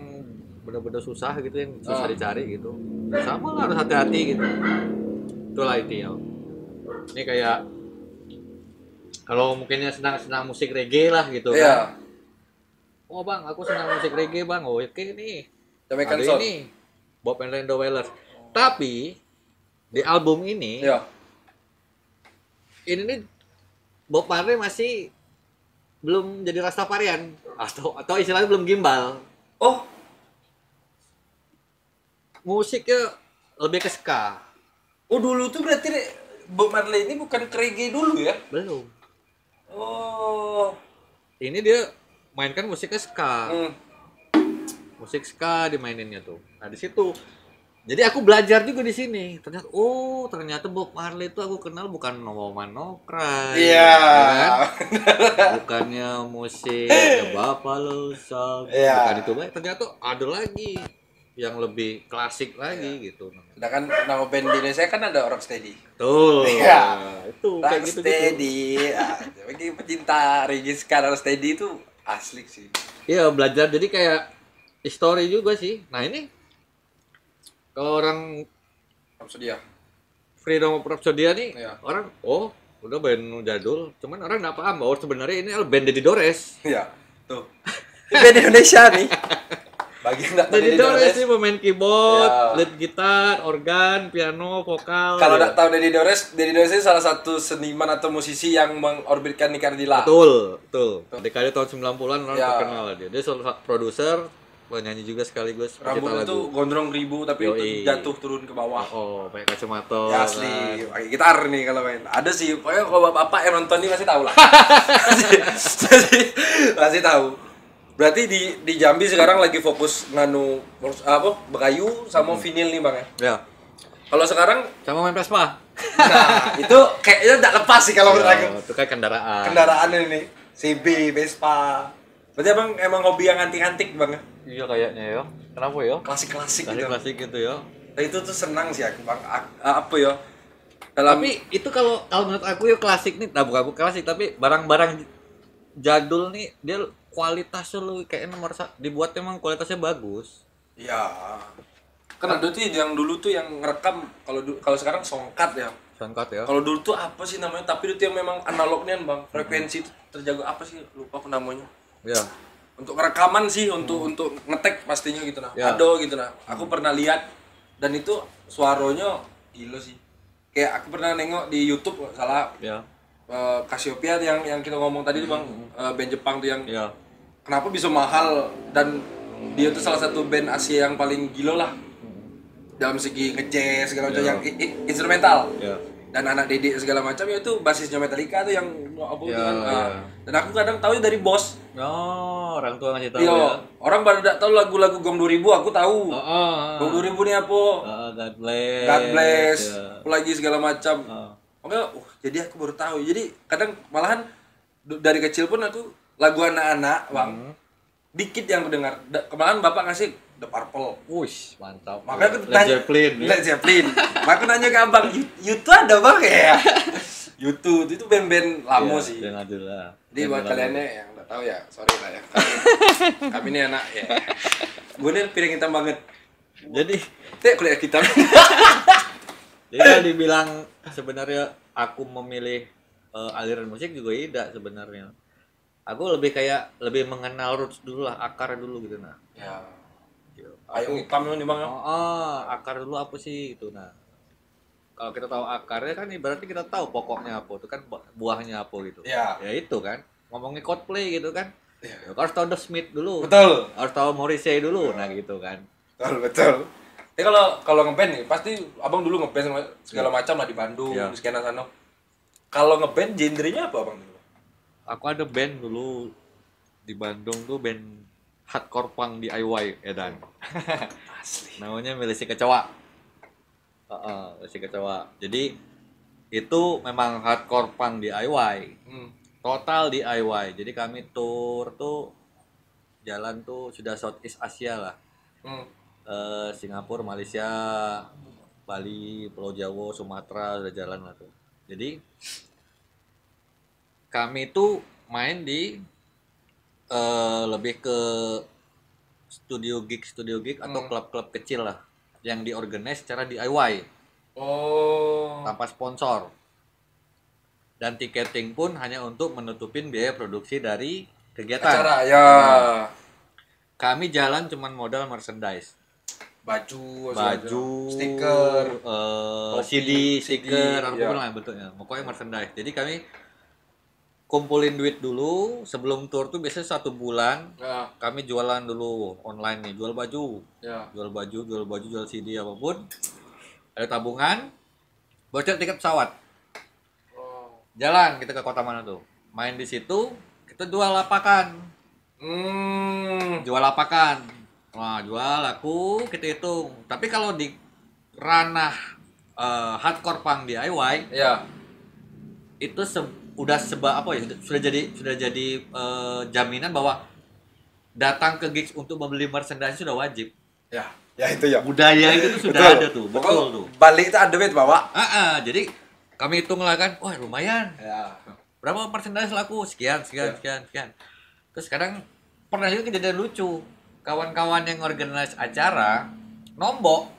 beda-beda susah gitu yang susah dicari gitu. Sama lah harus hati-hati gitu. Itulah intinya. Ini kayak kalau mungkinnya senang musik reggae lah gitu kan. Oh bang, aku senang musik reggae bang. Oh oke nih. Jamaican ada Soul. ini Bob and Rando Wailers. Tapi di album ini ini nih Bob Marley masih belum jadi Rastafarian atau istilahnya belum gimbal. Oh, musiknya lebih ke ska. Oh dulu tuh berarti Bob Marley ini bukan reggae dulu ya? Belum. Oh. Ini dia mainkan musiknya ska. Hmm. Musik ska dimaininnya tuh. Nah di situ. Jadi aku belajar juga di sini. Ternyata Bob Marley itu aku kenal bukan No Man No Cry. Iya. Ya kan? Bukannya musik ya Bapak lo sang. Iya. Bukan itu baik. Ternyata ada lagi yang lebih klasik lagi gitu. Sedangkan nama band di Indonesia kan ada Rocksteady. Tuh. Iya. Itu kayak gitu. Rocksteady. Bagi pecinta reggae ska Rocksteady itu asli sih. Iya, belajar jadi kayak history juga sih. Nah, ini kalau orang Rhapsody. Freedom of Rhapsody nih, Iya. orang udah band jadul, cuman orang nggak paham bahwa sebenarnya ini adalah band Deddy Dores. Iya. Tuh. Ini band Indonesia nih. Bagi yang nggak tahu Deddy Deddy Dores sih pemain keyboard, Ya. lead gitar, organ, piano, vokal. Kalau ya. nggak tahu Deddy Dores ini salah satu seniman atau musisi yang mengorbitkan Nick Ardilla. Betul. Dekade tahun 90-an orang Ya. terkenal dia. Dia salah satu produser, penyanyi juga sekaligus pencipta Rambutnya lagu. tuh gondrong ribu tapi Yoi. itu jatuh turun ke bawah. Pakai kacamata. Ya asli, pakai gitar nih kalau main. Ada sih, pokoknya kalau bapak yang nonton ini masih tahu lah. masih tahu. Berarti di Jambi sekarang lagi fokus nganu bekayu sama vinil nih bang ya. Ya. Kalau sekarang, Sama main Vespa. nah itu kayaknya tidak lepas sih kalau menurut aku. Itu kayak kendaraan. Kendaraan ini, CB, Vespa. Berarti abang emang hobi yang antik-antik bang ya? Iya kayaknya ya. Kenapa ya? Klasik-klasik gitu. Klasik gitu ya. Nah, itu tuh senang sih aku bang. Apa ya? Dalam Tapi itu kalau menurut aku ya klasik nih, bukan aku klasik tapi barang-barang jadul nih dia kualitasnya lu kayak nomor dibuat emang kualitasnya bagus. ya. Kan ada tuh yang dulu tuh yang ngerekam kalau sekarang songkat ya. Songkat ya. Kalau dulu tuh apa sih namanya? Tapi itu yang memang analognya bang. Frekuensi itu terjaga apa sih? Lupa aku namanya. Ya. Untuk rekaman sih, untuk ngetek pastinya gitu nah. Ya. Ada gitu nah. Aku pernah lihat dan itu suaranya gila sih. Kayak aku pernah nengok di YouTube nggak salah Ya. Cassiopeia yang kita ngomong tadi tuh bang, band Jepang tuh yang Ya. kenapa bisa mahal dan dia tuh salah satu band Asia yang paling gila lah dalam segi nge-jazz segala macam Ya. yang instrumental. Ya. Dan anak Dede segala macam ya itu basisnya Metallica tuh yang apa Ya, gitu kan. ya. Dan aku kadang tahu dari bos. Oh, orang tua ngasih tahu Iya, ya. orang baru tidak tahu lagu-lagu Gong 2000 aku tahu. Gong 2000 nih apa? God bless. God bless. Ya. Apalagi segala macam. Oh. Oke, jadi aku baru tahu. Jadi kadang malahan dari kecil pun aku lagu anak-anak, Bang. Dikit yang aku dengar. Kemarin Bapak ngasih The Purple. Wush, mantap. Makanya aku Led Zeppelin. Ya? Led Zeppelin. Maka aku nanya ke Abang, YouTube ada Bang ya? YouTube itu band-band lama Iya, sih. yang ada lah. Jadi buat kalian yang nggak tahu ya, sorry lah ya. Kami ini anak ya. Gue nih piring hitam banget. Jadi Kuliah hitam. Jadi kalau dibilang sebenarnya aku memilih aliran musik juga tidak sebenarnya. Aku lebih mengenal roots dulu lah, akar dulu gitu nah. Ya. Ayo hitam nih Bang ya. Akar dulu apa sih gitu nah. Kalau kita tahu akarnya kan berarti kita tahu pokoknya apa itu kan buahnya apa gitu. Ya. Ya itu kan. Ngomongin Coldplay gitu kan. Ya. Ya, harus tahu The Smith dulu. Betul. Harus tahu Morrissey dulu nah gitu kan. Betul. Kalau ngeband nih, pasti Abang dulu ngeband segala macam lah di Bandung, Iya. di skena sana. Kalau ngeband genrenya apa Abang dulu? Aku ada band dulu di Bandung tuh band hardcore punk DIY Edan. Asli. Namanya Milisi Kecoa. Milisi Kecoa. Jadi itu memang hardcore punk DIY. Total DIY. Jadi kami tour tuh jalan tuh sudah Southeast Asia lah. Singapura, Malaysia, Bali, Pulau Jawa, Sumatera udah jalan lah tuh. Jadi kami tuh main di lebih ke studio gig atau klub-klub kecil lah yang diorganize secara DIY tanpa sponsor dan tiketing pun hanya untuk menutupin biaya produksi dari kegiatan. Acara ya. Kami jalan cuman modal merchandise. Baju, Stiker, CD, stiker, iya. apapun lah bentuknya. Pokoknya merchandise. Jadi kami kumpulin duit dulu sebelum tour tuh biasanya 1 bulan. Ya. Kami jualan dulu online nih, jual baju, Ya. jual CD apapun. Ada tabungan, bocor tiket pesawat. jalan kita ke kota mana tuh, main di situ, kita jual lapakan. Jual lapakan. Wah, jual laku kita hitung. Tapi kalau di ranah hardcore punk DIY, Ya. itu udah apa ya? Sudah jadi jaminan bahwa datang ke gigs untuk membeli merchandise sudah wajib. Ya. Ya itu ya. Budaya itu tuh sudah Betul. ada tuh, betul tuh. Balik itu ada duit bawa. Jadi kami hitung lah kan, wah lumayan. Ya. Berapa merchandise laku? Sekian. Terus kadang pernah juga kejadian lucu. Kawan-kawan yang organize acara nombok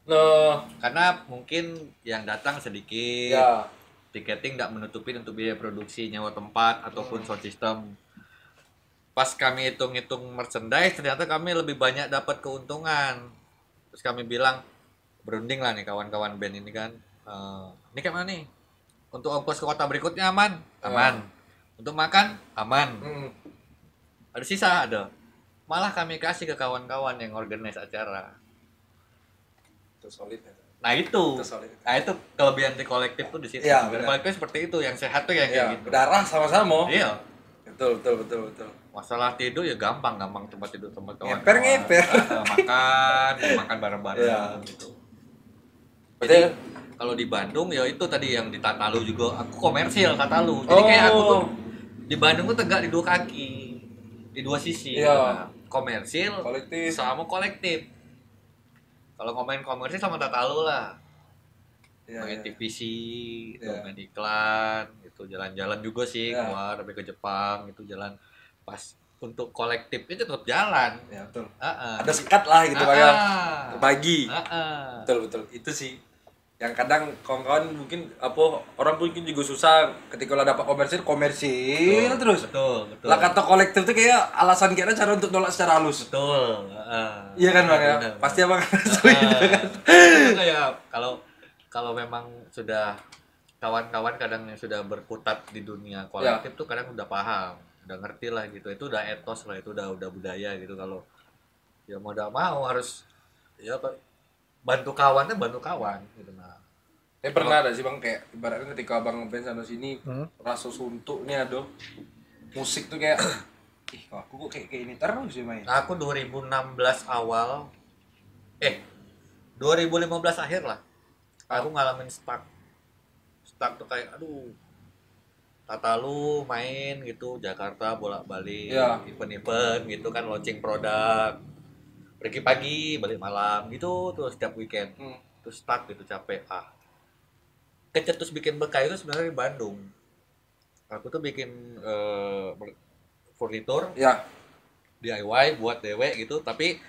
Nah, karena mungkin yang datang sedikit. ya. Tiketing nggak menutupin untuk biaya produksi, nyewa tempat ataupun sound system. Pas kami hitung-hitung merchandise, ternyata kami lebih banyak dapat keuntungan. Terus kami bilang, berunding lah nih kawan-kawan band ini kan. Ini kayak mana nih? Untuk ongkos ke kota berikutnya aman? Aman. Untuk makan? Aman. Ada sisa? Ada. Malah kami kasih ke kawan-kawan yang organize acara. Itu solid ya. Nah itu solid. Nah itu kelebihan di kolektif tuh di situ. Iya, Dan benar. kolektif seperti itu, yang sehat tuh yang Ya, kayak gitu. berdarah sama-sama. Iya. Betul. Masalah tidur ya gampang tempat tidur tempat kawan. Ngeper. Makan bareng-bareng Iya. gitu. Berarti Jadi kalau di Bandung ya itu tadi yang di Tatalu juga aku komersil Tatalu. Jadi kayak aku tuh di Bandung tuh tegak di dua kaki, di dua sisi. Iya. Nah, komersil kolektif. sama kolektif. Kalau ngomongin komersil sama Tatalu lah. Iya, Main iya. TVC, gitu, Iya. main iklan, gitu jalan-jalan juga sih Iya. keluar sampai ke Jepang, gitu jalan pas untuk kolektif itu tetap jalan. Ya, betul. Heeh. Ada sekat lah gitu Bang ya. Berbagi. Heeh. Betul. Itu sih yang kadang kawan-kawan mungkin orang mungkin juga susah ketika lah dapat komersil terus. Betul. Lah kata kolektif tuh kayak alasan kita cara untuk nolak secara halus. Betul. Iya kan Bang ya? Benar. Pasti Abang rasa gitu kan. Itu kayak kalau memang sudah kawan-kawan kadang yang sudah berkutat di dunia kolektif tuh kadang udah paham, udah ngerti lah gitu. Itu udah etos lah, itu udah budaya gitu. Kalau ya mau udah mau harus ya bantu kawan gitu. Nah, Tapi pernah ada sih Bang kayak ibaratnya ketika Abang ngeband sana sini rasa suntuk nih ada musik tuh kayak kok aku kok kayak ini terus sih main. aku 2016 awal 2015 akhir lah. Aku ngalamin stuck tuh kayak aduh Tatalu main gitu Jakarta bolak-balik Iya. event gitu kan launching produk pergi pagi balik malam gitu terus setiap weekend terus stuck gitu capek kecetus bikin bekai itu sebenarnya di Bandung. Aku tuh bikin furnitur Ya. DIY buat dewek gitu tapi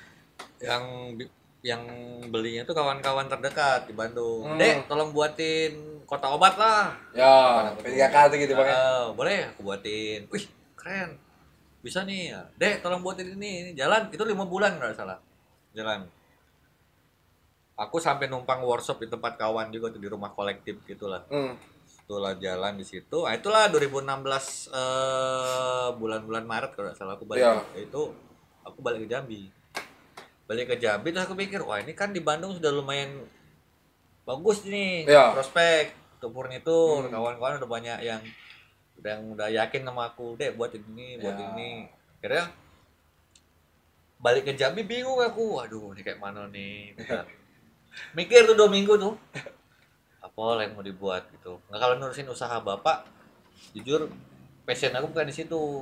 yang belinya tuh kawan-kawan terdekat di Bandung. Dek, tolong buatin kota obat lah. Ya, PKK tuh gitu Bang ya. Boleh, aku buatin. Wih, keren. Bisa nih. Dek, tolong buatin ini jalan. Itu 5 bulan nggak salah. Jalan. Aku sampai numpang workshop di tempat kawan juga tuh di rumah kolektif gitulah. Itulah jalan di situ. Itulah 2016 bulan-bulan Maret kalau nggak salah aku balik. Iya. Itu aku balik ke Jambi. Terus aku pikir, wah ini kan di Bandung sudah lumayan bagus nih prospek untuk furnitur. Kawan-kawan udah banyak yang udah yakin sama aku, deh buat ini. Akhirnya balik ke Jambi bingung aku, waduh ini kayak mana nih. Mikir tuh 2 minggu tuh apa yang mau dibuat gitu. Nggak, kalau nurusin usaha bapak jujur passion aku bukan di situ.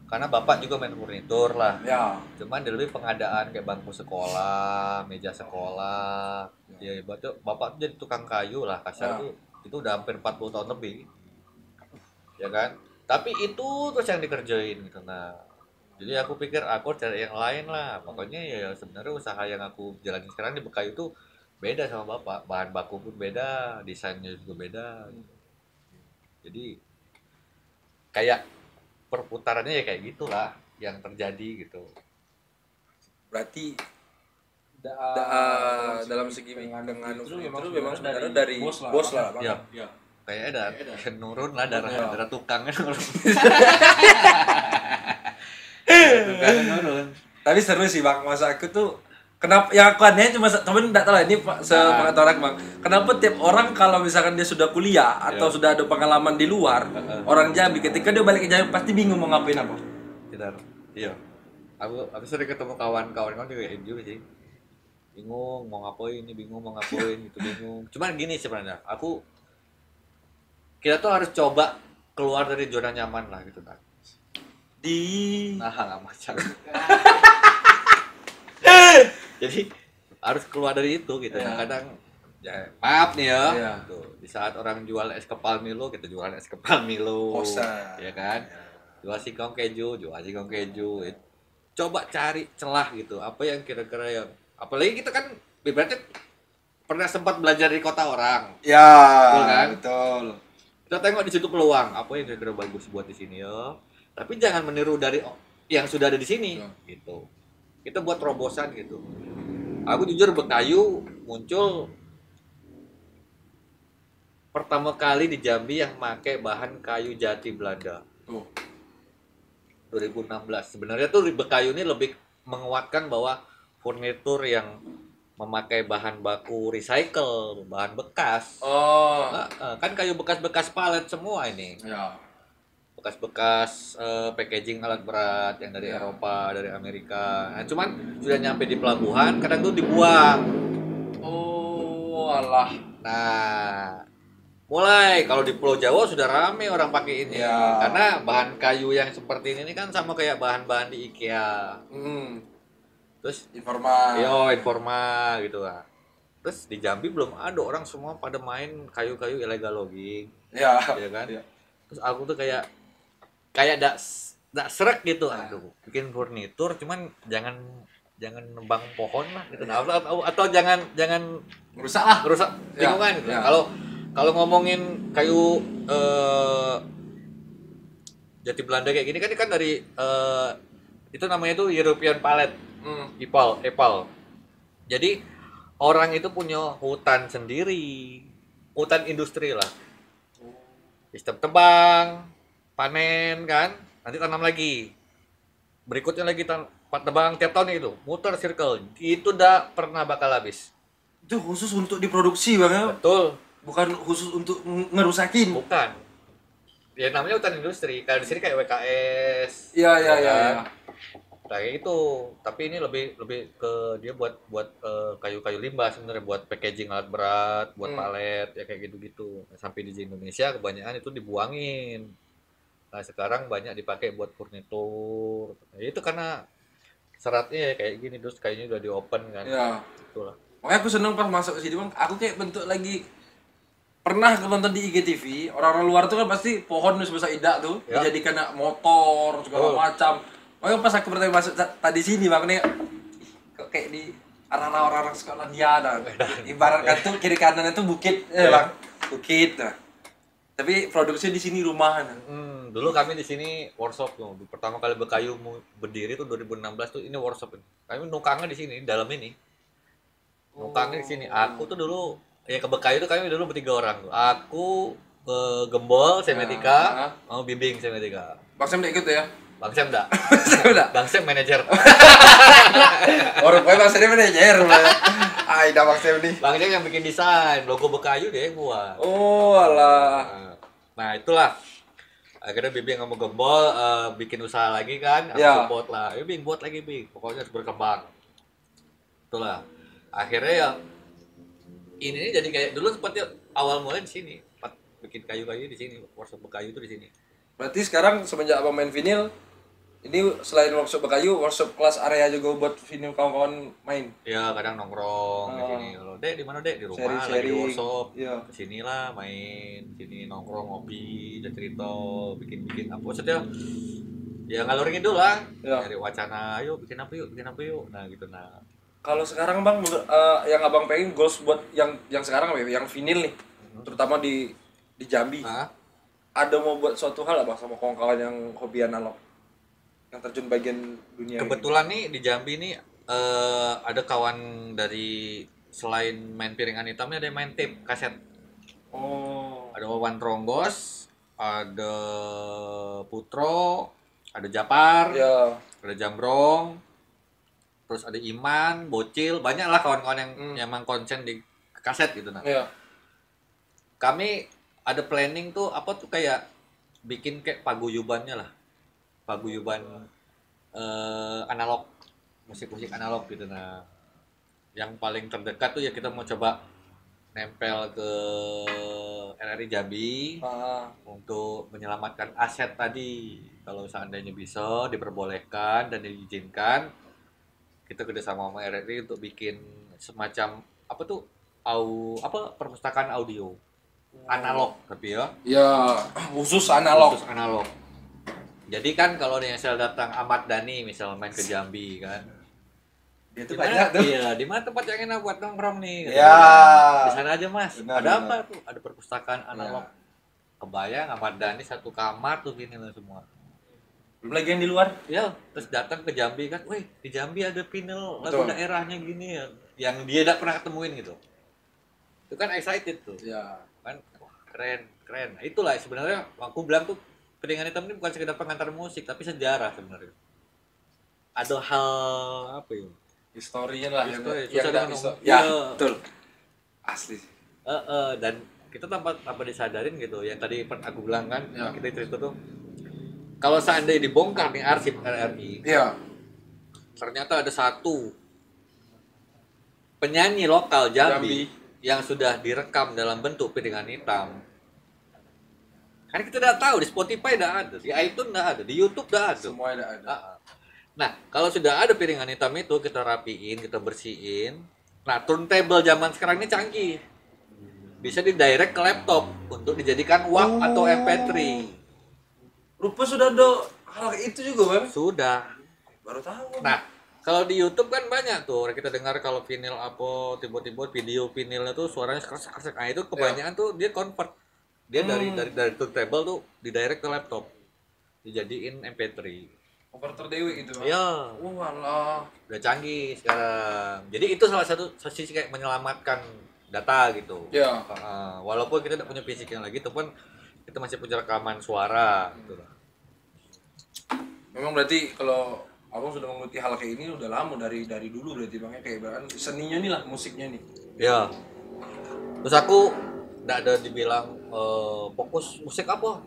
Karena bapak juga main furnitur lah. Ya. Cuman dia lebih pengadaan kayak bangku sekolah, meja sekolah. Ya bapak tuh jadi tukang kayu lah kasar tuh. Itu udah hampir 40 tahun lebih. Ya kan? Tapi itu terus yang dikerjain gitu. Nah, jadi aku pikir aku cari yang lain lah. Pokoknya ya sebenarnya usaha yang aku jalanin sekarang di Bekayu itu beda sama bapak. Bahan baku pun beda, desainnya juga beda. Jadi kayak perputarannya ya kayak gitulah yang terjadi gitu. Berarti dalam segi dengan itu memang sebenarnya dari bos lah Bang. Ya. Kayaknya ada nurun lah darah tukang kan nurun. Tukang nurun. Tapi seru sih Bang, masa aku tuh Kenapa yang aku aneh cuma temen enggak tahu lah ini sepengetahuan Bang. Kenapa tiap orang kalau misalkan dia sudah kuliah atau sudah ada pengalaman di luar, orang Jambi ketika dia balik ke Jambi pasti bingung mau ngapain apa. Benar. Iya. Aku sering ketemu kawan-kawan juga kayak gitu sih. Bingung mau ngapain ini, bingung mau ngapain gitu, bingung. Cuman gini sebenarnya, kita tuh harus coba keluar dari zona nyaman lah gitu kan. Nggak macam. Jadi harus keluar dari itu gitu. Kadang ya, maaf nih ya. Tuh, di saat orang jual es kepal Milo, kita jual es kepal Milo. Ya kan? Jual singkong keju. Coba cari celah gitu. Apa yang kira-kira yang apalagi kita kan ibaratnya pernah sempat belajar di kota orang. Ya, betul kan? Betul. Kita tengok di situ peluang, apa yang kira-kira bagus buat di sini ya. Tapi jangan meniru dari yang sudah ada di sini gitu. Kita buat terobosan gitu. Aku jujur Bekayu muncul pertama kali di Jambi yang pakai bahan kayu jati Belanda. 2016. Sebenarnya tuh Bekayu ini lebih menguatkan bahwa furnitur yang memakai bahan baku recycle, bahan bekas. Kan kayu bekas-bekas palet semua ini. Ya. Bekas-bekas packaging alat berat yang dari Eropa, dari Amerika. Nah, cuman sudah nyampe di pelabuhan, kadang tuh dibuang. Oh, alah. Nah, mulai kalau di Pulau Jawa sudah rame orang pakai ini. Karena bahan kayu yang seperti ini kan sama kayak bahan-bahan di IKEA. Terus informa gitu lah. Terus di Jambi belum ada, orang semua pada main kayu-kayu illegal logging. Ya kan? Terus aku tuh kayak nggak srek gitu, aduh bikin furnitur cuman jangan nebang pohon lah gitu, atau jangan ngerusak lingkungan gitu. Kalau ngomongin kayu jati Belanda kayak gini kan dari itu namanya tuh European pallet, EPAL. Jadi orang itu punya hutan sendiri, hutan industri lah, sistem tebang, panen kan, nanti tanam lagi, berikutnya lagi tebang tiap tahun itu, muter circle, itu udah pernah bakal habis. Itu khusus untuk diproduksi Bang ya? Betul. Bukan khusus untuk ngerusakin? Bukan. Ya namanya hutan industri, kalau di sini kayak WKS. Iya. Kayak itu, tapi ini lebih ke dia buat kayu-kayu limbah sebenarnya, buat packaging alat berat, buat palet ya kayak gitu-gitu. Sampai di Indonesia kebanyakan itu dibuangin. Nah sekarang banyak dipakai buat furnitur. Nah, itu karena seratnya kayak gini, terus kayaknya udah di open kan. Iya. Itulah. Makanya aku seneng pas masuk ke sini Bang, aku kayak bentuk lagi pernah nonton di IGTV, orang-orang luar tuh kan pasti pohon sebesar idak tuh dijadikan motor segala macam. Makanya pas aku pertama masuk tadi sini Bang nih, kok kayak di arah-arah orang-orang Skotlandia ibaratkan tuh kiri kanannya tuh bukit Bang, bukit. Nah. Tapi produksi di sini rumahan. Dulu kami di sini workshop tuh. Pertama kali Bekayu berdiri tuh 2016 tuh ini workshop. Kami nukangnya di sini, dalam ini. Nukangnya di sini. Aku tuh dulu ya ke Bekayu tuh kami dulu bertiga orang tuh. Aku Gembol Semetika, mau Bimbing Semetika. Bang Sam ikut ya? Bang Sam enggak. Bang Sam manajer. Orang gue Bang Sam manajer. Dah Bang Sam nih. Bang Sam yang bikin desain, logo Bekayu dia yang buat. Oh, alah. Nah, itulah. Akhirnya Bimbing sama Gembol bikin usaha lagi kan, aku support lah. Bing buat lagi Bing. Pokoknya harus berkembang. Itulah. Akhirnya ya ini jadi kayak dulu seperti awal mulai di sini. Bikin kayu-kayu di sini, workshop Bekayu itu di sini. Berarti sekarang semenjak Abang main vinyl, ini selain workshop Bekayu, workshop kelas area juga buat vinyl kawan-kawan main? Ya, kadang nongkrong di sini. Kalau Dek di mana Dek? Di rumah, lagi di workshop. Kesinilah main, sini nongkrong, ngopi, cerita, bikin apa maksudnya? Ya ngalur ngidul lah. Dari wacana, ayo bikin apa yuk. Nah, gitu nah. Kalau sekarang Bang, yang Abang pengen goals buat yang sekarang apa ya? Yang vinyl nih, terutama di Jambi. Ada mau buat suatu hal Bang sama kawan-kawan yang hobi analog? Yang terjun bagian dunia. Kebetulan nih di Jambi nih ada kawan dari selain main piringan hitamnya ada yang main tape kaset. Ada Wawan Tronggos, ada Putro, ada Japar, ada Jambrong. terus ada Iman, Bocil, banyak lah kawan-kawan yang emang konsen di kaset gitu nah. Iya. Kami ada planning tuh apa tuh kayak bikin kayak paguyubannya lah. Paguyuban analog, musik-musik analog gitu nah. Yang paling terdekat tuh ya kita mau coba nempel ke RRI Jambi untuk menyelamatkan aset tadi. Kalau seandainya bisa diperbolehkan dan diizinkan, kita kerjasama sama RRI untuk bikin semacam apa tuh perpustakaan audio analog tapi ya. Ya, khusus analog. Khusus analog. Jadi kan kalau yang saya datang Ahmad Dhani misal main ke Jambi kan. Dia tuh Dimana, banyak tuh. iya, di mana tempat yang enak buat nongkrong nih? Ya. Di sana aja mas. Benar, ada benar. apa tuh? Ada perpustakaan analog. Kebayang Ahmad Dhani satu kamar tuh gini lah semua. Belum lagi yang di luar. Ya, terus datang ke Jambi kan, wih di Jambi ada vinyl lagu Betul. daerahnya gini ya, yang dia tidak pernah ketemuin gitu. Itu kan excited tuh, Ya. kan wah, keren. Nah, itulah sebenarnya aku bilang tuh Piringan Hitam ini bukan sekedar pengantar musik, tapi sejarah sebenarnya. Ada hal apa ya? Historinya lah Histori, yang susah nggak dengan bisa. ngomong. Ya, Iya. betul. Asli. Dan kita tanpa disadarin gitu, yang tadi aku bilang kan, Ya. kita cerita tuh, kalau seandainya dibongkar nih arsip RRI, Iya. ternyata ada satu penyanyi lokal Jambi yang sudah direkam dalam bentuk piringan hitam. Kan kita tidak tahu, di Spotify tidak ada, di iTunes tidak ada, di YouTube tidak ada. Semua ada. Nah, kalau sudah ada piringan hitam itu, kita rapiin, kita bersihin. Nah, turntable zaman sekarang ini canggih. Bisa di-direct ke laptop untuk dijadikan WAV atau MP3. Rupa sudah ada hal itu juga, Bang. Sudah. Baru tahu. Nah, kalau di YouTube kan banyak tuh, kita dengar kalau vinyl apa, tiba-tiba video vinylnya tuh suaranya keras-keras. Nah, itu kebanyakan tuh dia convert. Dia dari turntable tuh di-direct ke laptop. Dijadiin MP3. Converter dewi gitu, Bang. Ya, Walah. udah canggih sekarang. Jadi itu salah satu sisi kayak menyelamatkan data gitu. Ya. Walaupun kita tidak punya fisiknya lagi, itu pun kita masih punya rekaman suara. Gitu. Memang berarti kalau abang sudah mengikuti hal kayak ini udah lama dari dulu berarti bang ya kayak berarti seninya nih lah musiknya nih. Ya. Terus aku tidak ada dibilang fokus musik apa.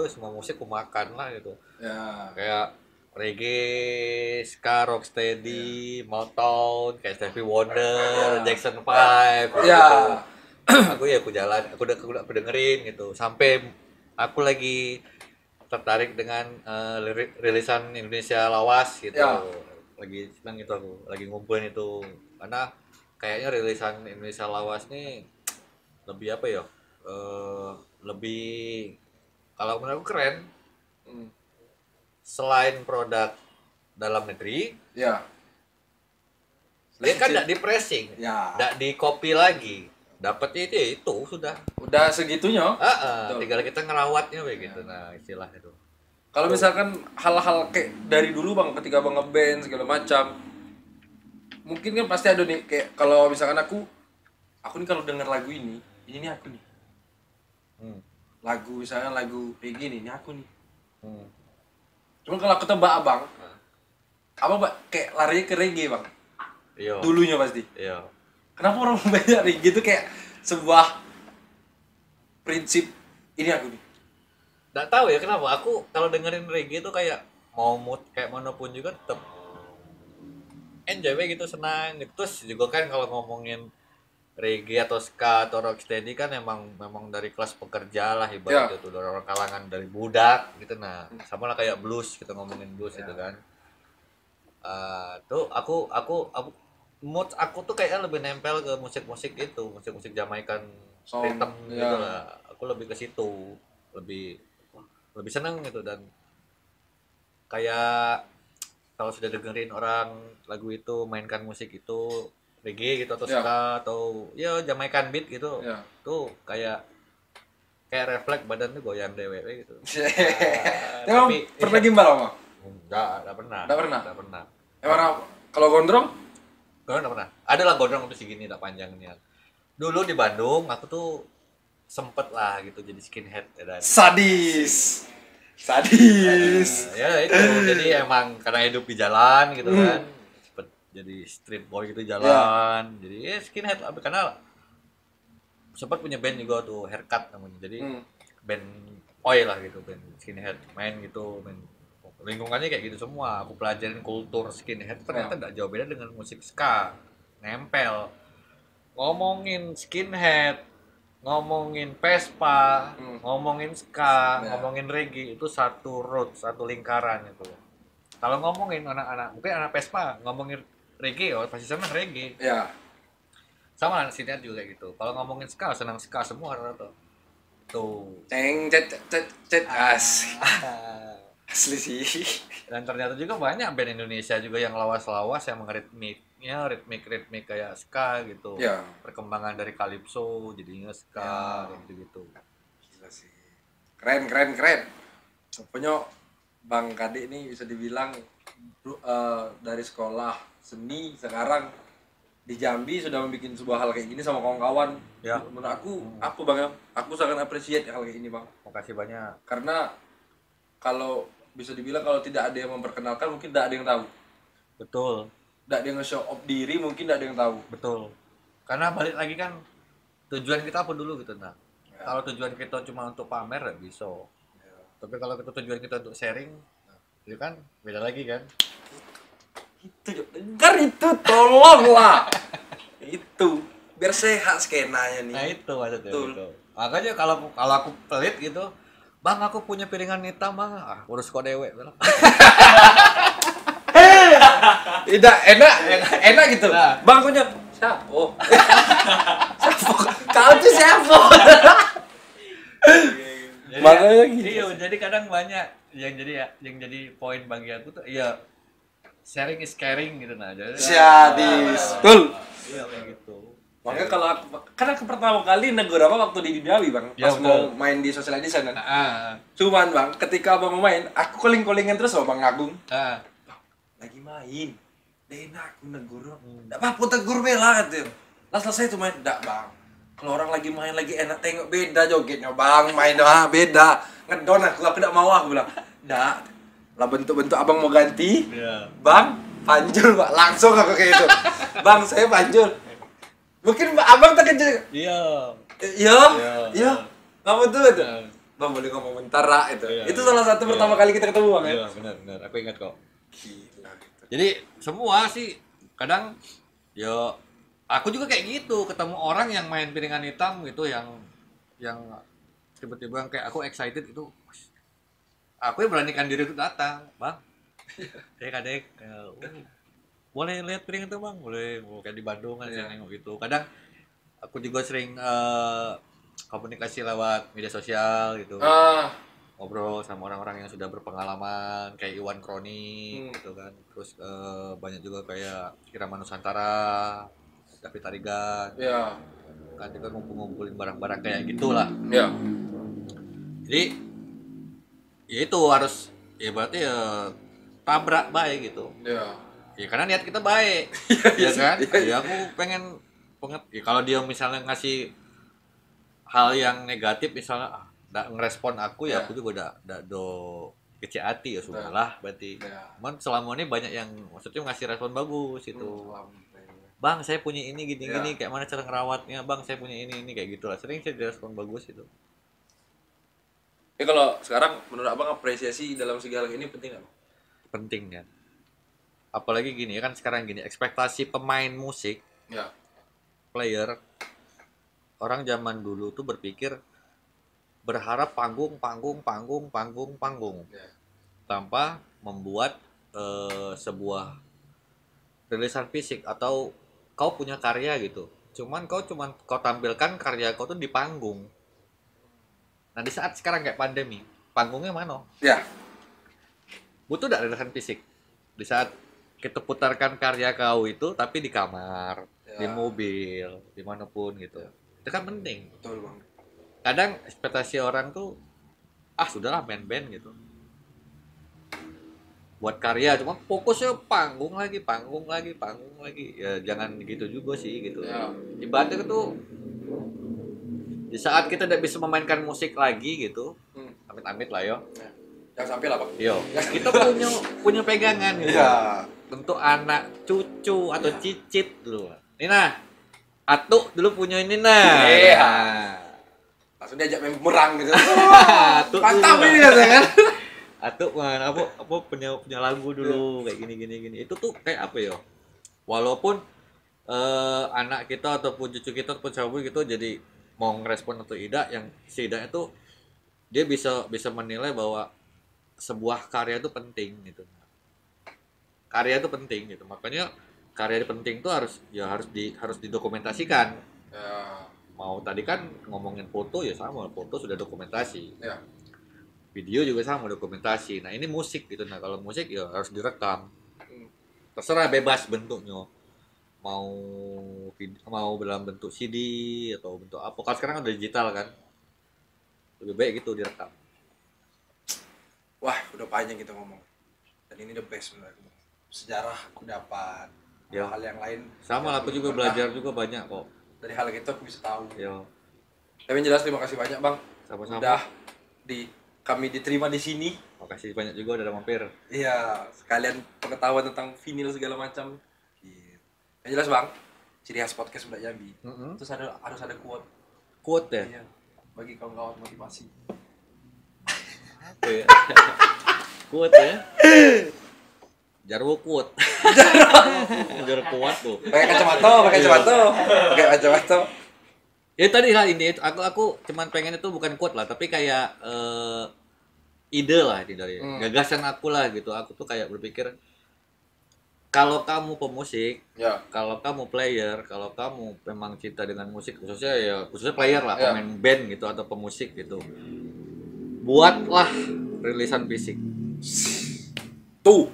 Semua musik aku makan lah gitu. Ya. Kayak reggae, ska, rocksteady, Motown, kayak Stevie Wonder, Jackson 5 gitu. Ya. Aku jalan, aku dengerin gitu. Sampai aku lagi tertarik dengan rilisan Indonesia Lawas gitu. Ya. Lagi senang itu aku, lagi ngumpulin itu. Karena kayaknya rilisan Indonesia Lawas nih lebih apa ya? Lebih kalau menurut aku keren. Selain produk dalam negeri, Ya. dia kan tidak di pressing, Ya. tidak di copy lagi, dapatnya itu sudah. Udah segitunya. Tinggal kita ngerawatnya begitu, nah istilah itu. Kalau misalkan hal-hal kayak dari dulu bang, ketika bang ngeband segala macam, mungkin kan pasti ada nih kayak kalau misalkan aku nih kalau denger lagu ini nih aku nih. Lagu misalnya lagu kayak gini, ini aku nih. Cuman kalau aku tebak abang, abang kayak larinya ke reggae bang. Iya. Dulunya pasti. Iya. Kenapa orang banyak reggae itu kayak sebuah prinsip ini aku nih. Nggak tahu ya kenapa. Aku kalau dengerin reggae itu kayak mau mood kayak manapun juga tetap enjoy gitu, senang gitu. Terus juga kan kalau ngomongin reggae atau ska atau rocksteady kan memang dari kelas pekerja lah ibaratnya tuh, dari orang kalangan dari budak gitu. Nah sama lah kayak blues, kita ngomongin blues itu kan. Tuh aku mood aku tuh kayaknya lebih nempel ke musik Jamaican rhythm gitu lah. Aku lebih ke situ, lebih seneng gitu. Dan kayak kalau sudah dengerin orang lagu itu mainkan musik itu reggae gitu atau ska atau ya Jamaican beat gitu, tuh kayak refleks badan tuh goyang DWW gitu. Tapi pernah gimbal sama? Enggak pernah. Enggak pernah. Emang kalau gondrong? Enggak pernah. Ada lah gondrong tuh segini tak panjangnya. Dulu di Bandung aku tuh sempet lah gitu jadi skinhead dan sadis. Ya itu jadi emang karena hidup di jalan gitu kan. jadi street boy gitu jalan. Jadi ya skinhead lah, karena sempat punya band juga tuh Haircut namanya. Jadi band oi lah gitu, band skinhead main gitu, main lingkungannya kayak gitu semua. Aku pelajarin kultur skinhead ternyata nggak jauh beda dengan musik ska, nempel. Ngomongin skinhead, ngomongin Vespa, ngomongin ska, ngomongin reggae itu satu road, satu lingkaran itu. Kalau ngomongin anak-anak, mungkin anak Vespa ngomongin reggae, oh pasti senang reggae. Ya. Sama anak sini juga gitu. Kalau ngomongin ska, senang ska semua rata-rata. Tuh. Ceng cet asli sih. Dan ternyata juga banyak band Indonesia juga yang lawas-lawas yang ritmiknya ritmik kayak ska gitu. Ya. Perkembangan dari calypso jadinya ska gitu. Gila sih. Keren. Pokoknya Bang Kade ini bisa dibilang dari sekolah seni sekarang di Jambi sudah membuat sebuah hal kayak gini sama kawan-kawan. Ya. Menurut aku Bang ya, aku sangat appreciate hal kayak gini Bang. Makasih banyak. Karena kalau bisa dibilang kalau tidak ada yang memperkenalkan mungkin tidak ada yang tahu. Betul. Tidak ada yang nge-show off diri mungkin tidak ada yang tahu. Betul. Karena balik lagi kan tujuan kita apa dulu gitu nah. Ya. Kalau tujuan kita cuma untuk pamer ya bisa. Ya. Tapi kalau tujuan kita untuk sharing, itu kan beda lagi kan. Itu dengar itu tolonglah. Itu biar sehat skenanya nih. Nah itu maksudnya Betul. gitu. Makanya kalau aku pelit gitu, Bang aku punya piringan hitam Bang, urus kok dewek. Tidak enak gitu. Nah. Bang punya siapa? Oh. Siapa? Kau tuh siapa? Jadi, Makanya gitu. Iya, jadi kadang banyak yang jadi poin bagi aku tuh ya sharing is caring gitu nah. Jadi Syadis. Betul. Iya kayak gitu. Makanya kalau aku pertama kali negur apa waktu di Bali Bang, Ya, pas mau main di Social Edition kan. Cuman Bang, ketika Abang mau main, aku calling-callingan terus sama Bang Agung. Bang, lagi main. Enak aku negur. Enggak apa-apa tegur bela gitu. Lah selesai tuh main, enggak Bang. Kalau orang lagi main lagi enak tengok beda jogetnya Bang, main beda. Ngedon aku enggak mau aku bilang. Enggak. Lah bentuk-bentuk Abang mau ganti. Iya. Bang, panjul Pak. Langsung aku kayak gitu. Bang, saya panjul. Mungkin Abang terkejut. Iya. Iya. Kamu tuh itu. Bang boleh ngomong bentar Ra, itu. Iya, Itu salah satu pertama kali kita ketemu Bang ya. Iya, benar. Aku ingat kok. Gila gitu. Jadi semua sih kadang yo aku juga kayak gitu, ketemu orang yang main piringan hitam gitu yang tiba-tiba kayak aku excited itu. Aku yang beranikan diri untuk datang, Bang. Kadek, boleh lihat piring itu Bang? Boleh, kayak di Bandung kan saya nengok gitu. Kadang aku juga sering komunikasi lewat media sosial gitu. Ngobrol sama orang-orang yang sudah berpengalaman kayak Iwan Kroni gitu kan. Terus banyak juga kayak Irama Nusantara, David Tarigan. Iya. Kan juga ngumpulin barang-barang kayak gitulah. Iya. Jadi ya itu harus ya berarti ya tabrak baik gitu. Iya. Ya karena niat kita baik. Ya kan? Ya aku pengen ya kalau dia misalnya ngasih hal yang negatif misalnya nggak ngerespon aku ya aku juga udah kecil hati ya sudahlah berarti. Cuman selama ini banyak yang maksudnya ngasih respon bagus itu. Bang saya punya ini gini kayak mana cara ngerawatnya Bang saya punya ini kayak gitulah sering sih direspon bagus itu. Ya kalau sekarang menurut Abang apresiasi dalam segala ini penting nggak? Penting kan. Apalagi gini kan sekarang gini ekspektasi pemain musik player orang zaman dulu tuh berpikir berharap panggung tanpa membuat sebuah rilisan fisik atau kau punya karya gitu cuman kau tampilkan karya kau tuh di panggung. Nah di saat sekarang kayak pandemi panggungnya mana butuh tidak rilisan fisik di saat kita putarkan karya kau itu tapi di kamar di mobil dimanapun gitu itu kan penting. Betul Bang. Kadang ekspektasi orang tuh sudahlah main band gitu buat karya cuma fokusnya panggung lagi ya jangan gitu juga sih gitu ibaratnya tuh di saat kita tidak bisa memainkan musik lagi gitu amit-amit lah yo Jangan sampai lah Bang. kita punya pegangan gitu untuk anak cucu atau cicit dulu. Ini nah, Atuk dulu punya ini nah. Iya. Langsung diajak main bumerang gitu. Atuk Mantap dulu. ini katanya kan. Atuk mana apa punya lagu dulu kayak gini. Itu tuh kayak apa ya? Walaupun anak kita ataupun cucu kita ataupun siapa gitu jadi mau ngerespon atau tidak, yang setidaknya tuh dia bisa menilai bahwa sebuah karya itu penting gitu. Karya itu penting gitu. Makanya karya itu penting tuh harus didokumentasikan. Ya. Mau tadi kan ngomongin foto ya sama, foto sudah dokumentasi. Ya. Video juga sama dokumentasi. Nah, ini musik gitu. Nah, kalau musik ya harus direkam. Terserah bebas bentuknya. Mau dalam bentuk CD atau bentuk apa. Kalau sekarang udah digital kan. Lebih baik gitu direkam. Wah, udah panjang kita ngomong. Dan ini the best sebenarnya. Sejarah aku dapat. Ya. Hal yang lain. Sama lah, aku juga belajar juga banyak kok. Dari hal itu aku bisa tahu. Ya. Tapi yang jelas terima kasih banyak, Bang. Sama-sama. Udah kami diterima di sini. Makasih banyak juga udah mampir. Iya, sekalian pengetahuan tentang vinil segala macam. Gitu. Yang jelas, Bang, ciri khas podcast Budak Jambi. Terus harus ada quote. Quote ya? Iya. Bagi kawan-kawan motivasi. Apa ya? Quote ya? Jarwo quote. Jarwo kuat tuh. Pakai kacamata. Ya tadi lah ini aku cuman pengen itu bukan quote lah, tapi kayak ide lah dari gagasan aku lah gitu. Aku tuh kayak berpikir kalau kamu pemusik, Ya. kalau kamu player, kalau kamu memang cinta dengan musik, khususnya player lah, pemain band gitu atau pemusik gitu. Buatlah rilisan fisik. Tuh.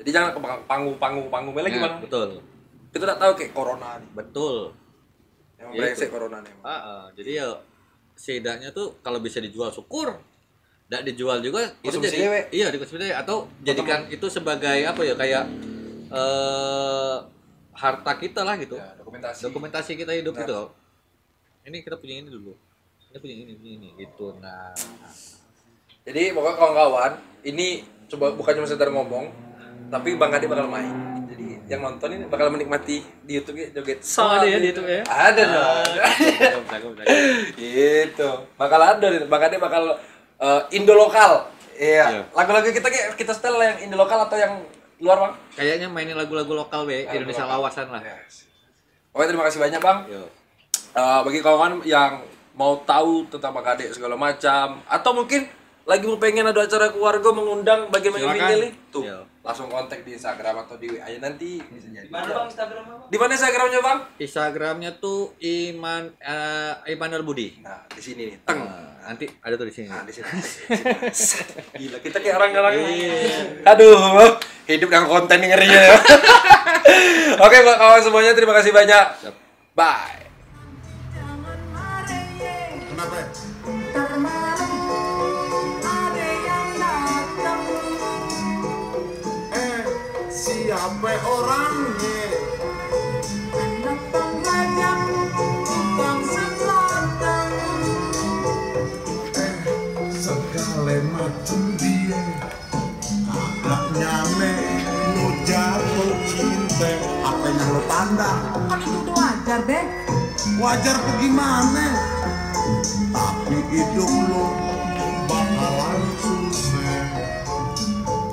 Jadi jangan ke panggung lagi, Bang. Betul. Kita udah tahu kayak corona nih. Betul. Yang Ya, brengsek itu. corona nih. Jadi ya setidaknya tuh kalau bisa dijual syukur. Nggak dijual juga itu Konsumsi jadi dewe. iya dikonsumsi dewe. Atau jadikan itu sebagai apa ya kayak harta kita lah gitu. Ya, dokumentasi. Dokumentasi kita hidup gitu. Ini kita punya ini dulu. Kita punya ini gitu. Nah, Jadi pokoknya kawan-kawan, ini coba bukan cuma sekedar ngomong, tapi Bang Ade bakal main. Jadi yang nonton ini bakal menikmati di YouTube joget. ada ya di YouTube ya? Ada dong. Gitu. Bakal ada Bang Ade bakal Indo lokal. Iya. Lagu-lagu kita setel yang Indo lokal atau yang luar, Bang? Kayaknya mainin lagu-lagu lokal be, Indonesia lawasan lah. Yes. Oke, terima kasih banyak, Bang. Yo. Bagi kawan-kawan yang mau tahu tentang Bang Ade segala macam, atau mungkin lagi mau pengen ada acara keluarga mengundang bagian main Silakan. vinil tuh, Iya. langsung kontak di Instagram atau di WA aja nanti bisa jadi. Mana Bang Instagram apa? Di mana Instagramnya, Bang? Instagramnya tuh Imanul Budi. Nah, di sini nih. Teng. Nanti ada tuh di sini. Nah, di sini. Gila, kita kayak orang-orang. Aduh, hidup dengan konten yang ngeri ya. Oke, kawan semuanya, terima kasih banyak. Siap. Bye. Kenapa? Siapa orangnya? Anak pengajar, tukang selatan. Segala macam dia kakaknya lu jatuh cinta. Apa yang lo pandang? Kan itu udah wajar, Beb. Wajar bagaimana? Tapi hidup lo bakalan susah.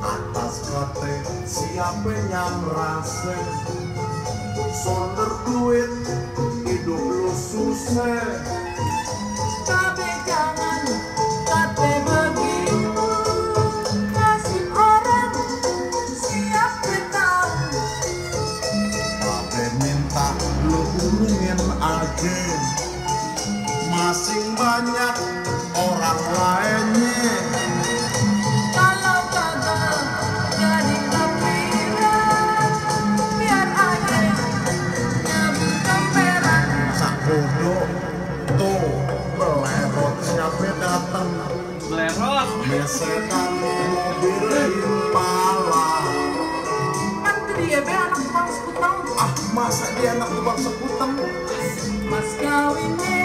Atas kata siapa yang merasa sonder duit hidup lo susah. Tapi jangan kate begitu. Kasih orang siapa tahu. Babe minta lo urungin aja. Masing banyak orang lainnya. Kalau kagak jadi kepikiran, biar aja nyabut kamperan. Sak bodoh tuh belerot siapa datang. Belerot. Mesetan mobil Impala. Kan itu dia, Be, anak tukang sekutang. Ah masa dia anak tukang sekutang? Mas kawinnya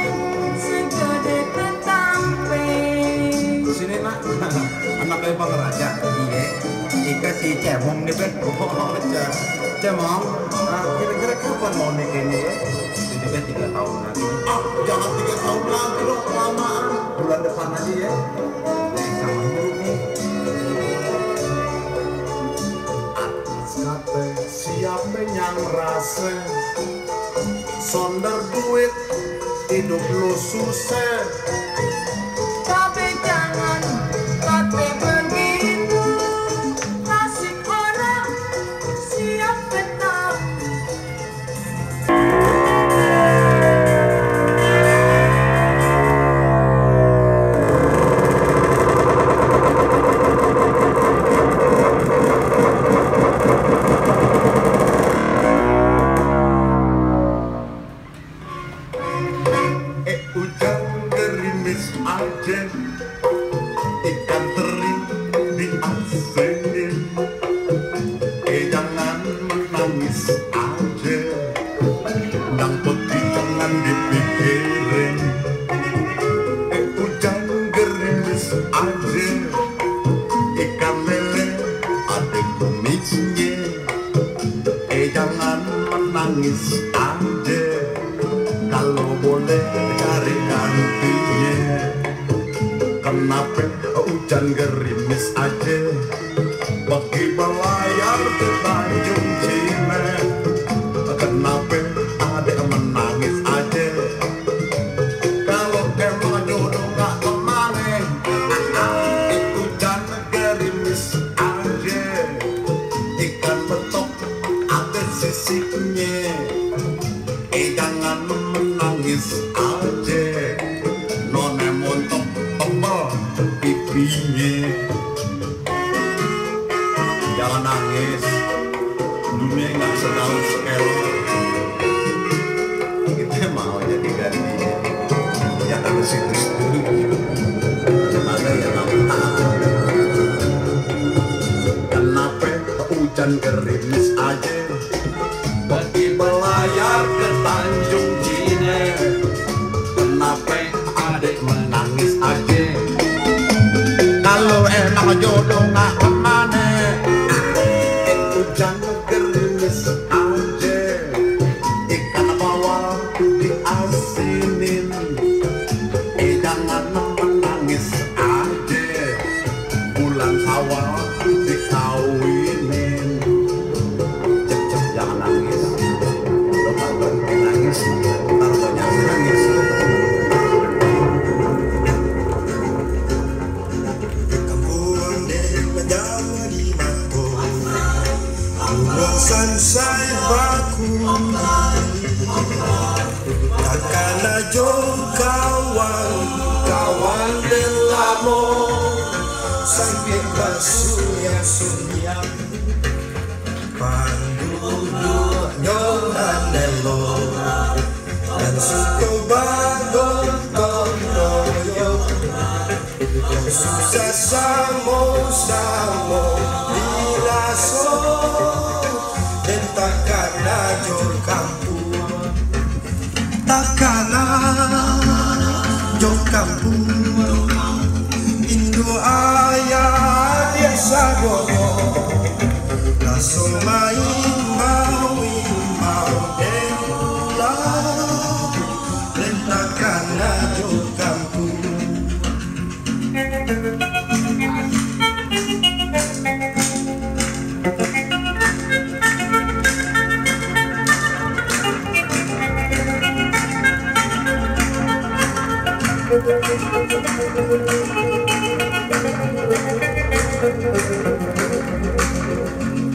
segede ketampe. Sini nak, anak kayak Bang Raja. Iya, Ika si si cemong nih Ben. Oh, cemong. Kira-kira kapan mau nikahnya ya? Ini kan 3 tahun lagi. Ah, jangan 3 tahun lagi loh, kelamaan. Bulan depan aja ya. Sama dulu nih. Atas kata siapa yang rasa sonder duit hidup lu susah. Tapi jangan kate begitu, nasib orang siapa tahu. Hujan gerimis aja, ikan teri diasingin. Jangan menangis aja, yang putih jangan dipikirin. Hujan gerimis aja, ikan lele ada kumisnya. Jangan menangis aja, kalau boleh cari gantinya. Kenapa hujan gerimis aja, pergi berlayar ke Tanjung Cina. Kenapa ada menangis aja, kalau emang jodoh gak kemana. Hujan gerimis aja, ikan betok ada sisiknya. Jangan menangis aja, nona montok tembel pipinya. Jangan nangis, dunia nggak sedang sekelo. Kita mau jadi gantinya, ya harus itu setuju. Ada yang tahu. Kenapa hujan gerimis aja, pergi berlayar ke Tanjung Cina. Kenapa adik menangis aja, kalau emang jodoh gak kemana. Hujan gerimis aja, ikan bawal diasinin. Jangan menangis aja, bulan awal dikawinin. Cep-cep jangan nangis, lo kalau nangis ntar banyak nangis. Kampung desa Jawa di Mako, sansai baku, takkan ajo kawan kawan delamo, sampai basunya sunya. Pandu nyonan delo dan suko bagol toyo, yang susah samo dilaso dan takkan ajo kampung, takkan ajo kampung. Indo ayah desa gono, langsung main mau dela, lentakan ajo kampung.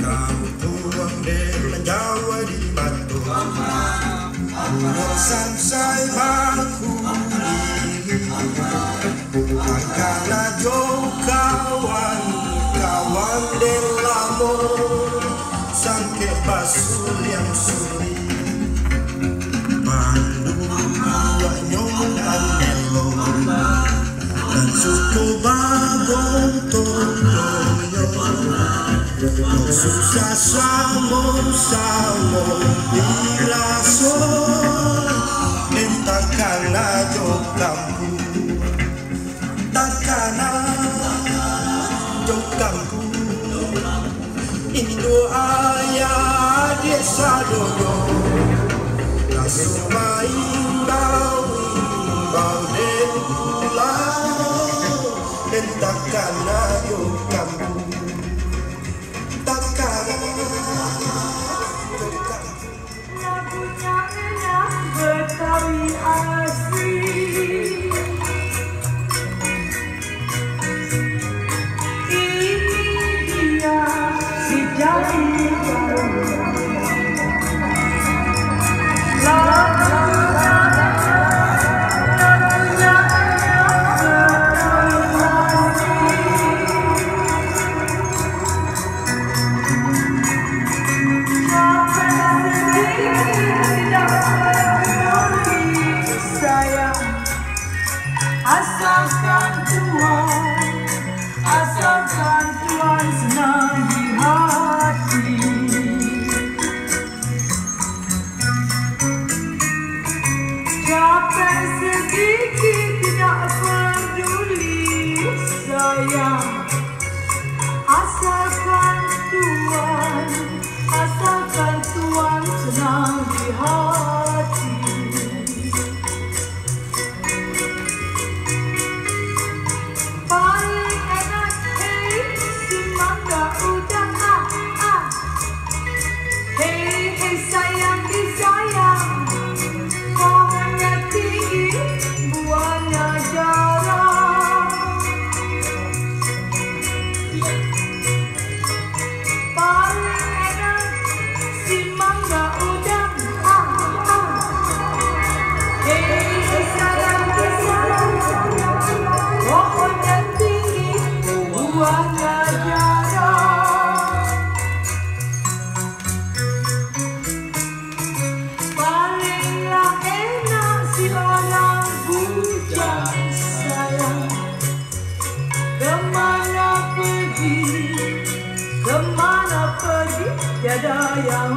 Kampung desa Jawa di Batu, sansai baku, takkan ajo kawan kawan delamo, sampai basul yang suri. Pandu nyonan delo dan suku bagong toyo, susah samo dilaso, takkan ajo kampung, takkan ajo kampung. Lagunya enak Betawi asli. Ini dia si Jawi asalkan Tuhan senang di hati. Capek sedikit tidak peduli sayang, asalkan Tuhan senang di hati. Paling enak hei si mangga udah hei hei sayang disayang, pohonnya tinggi buahnya jarang. Paling enak si mangga udah hei hei sayang disayang, pohonnya tinggi buahnya jarang. Palinglah enak si orang bujang sayang, kemana pergi tiada yang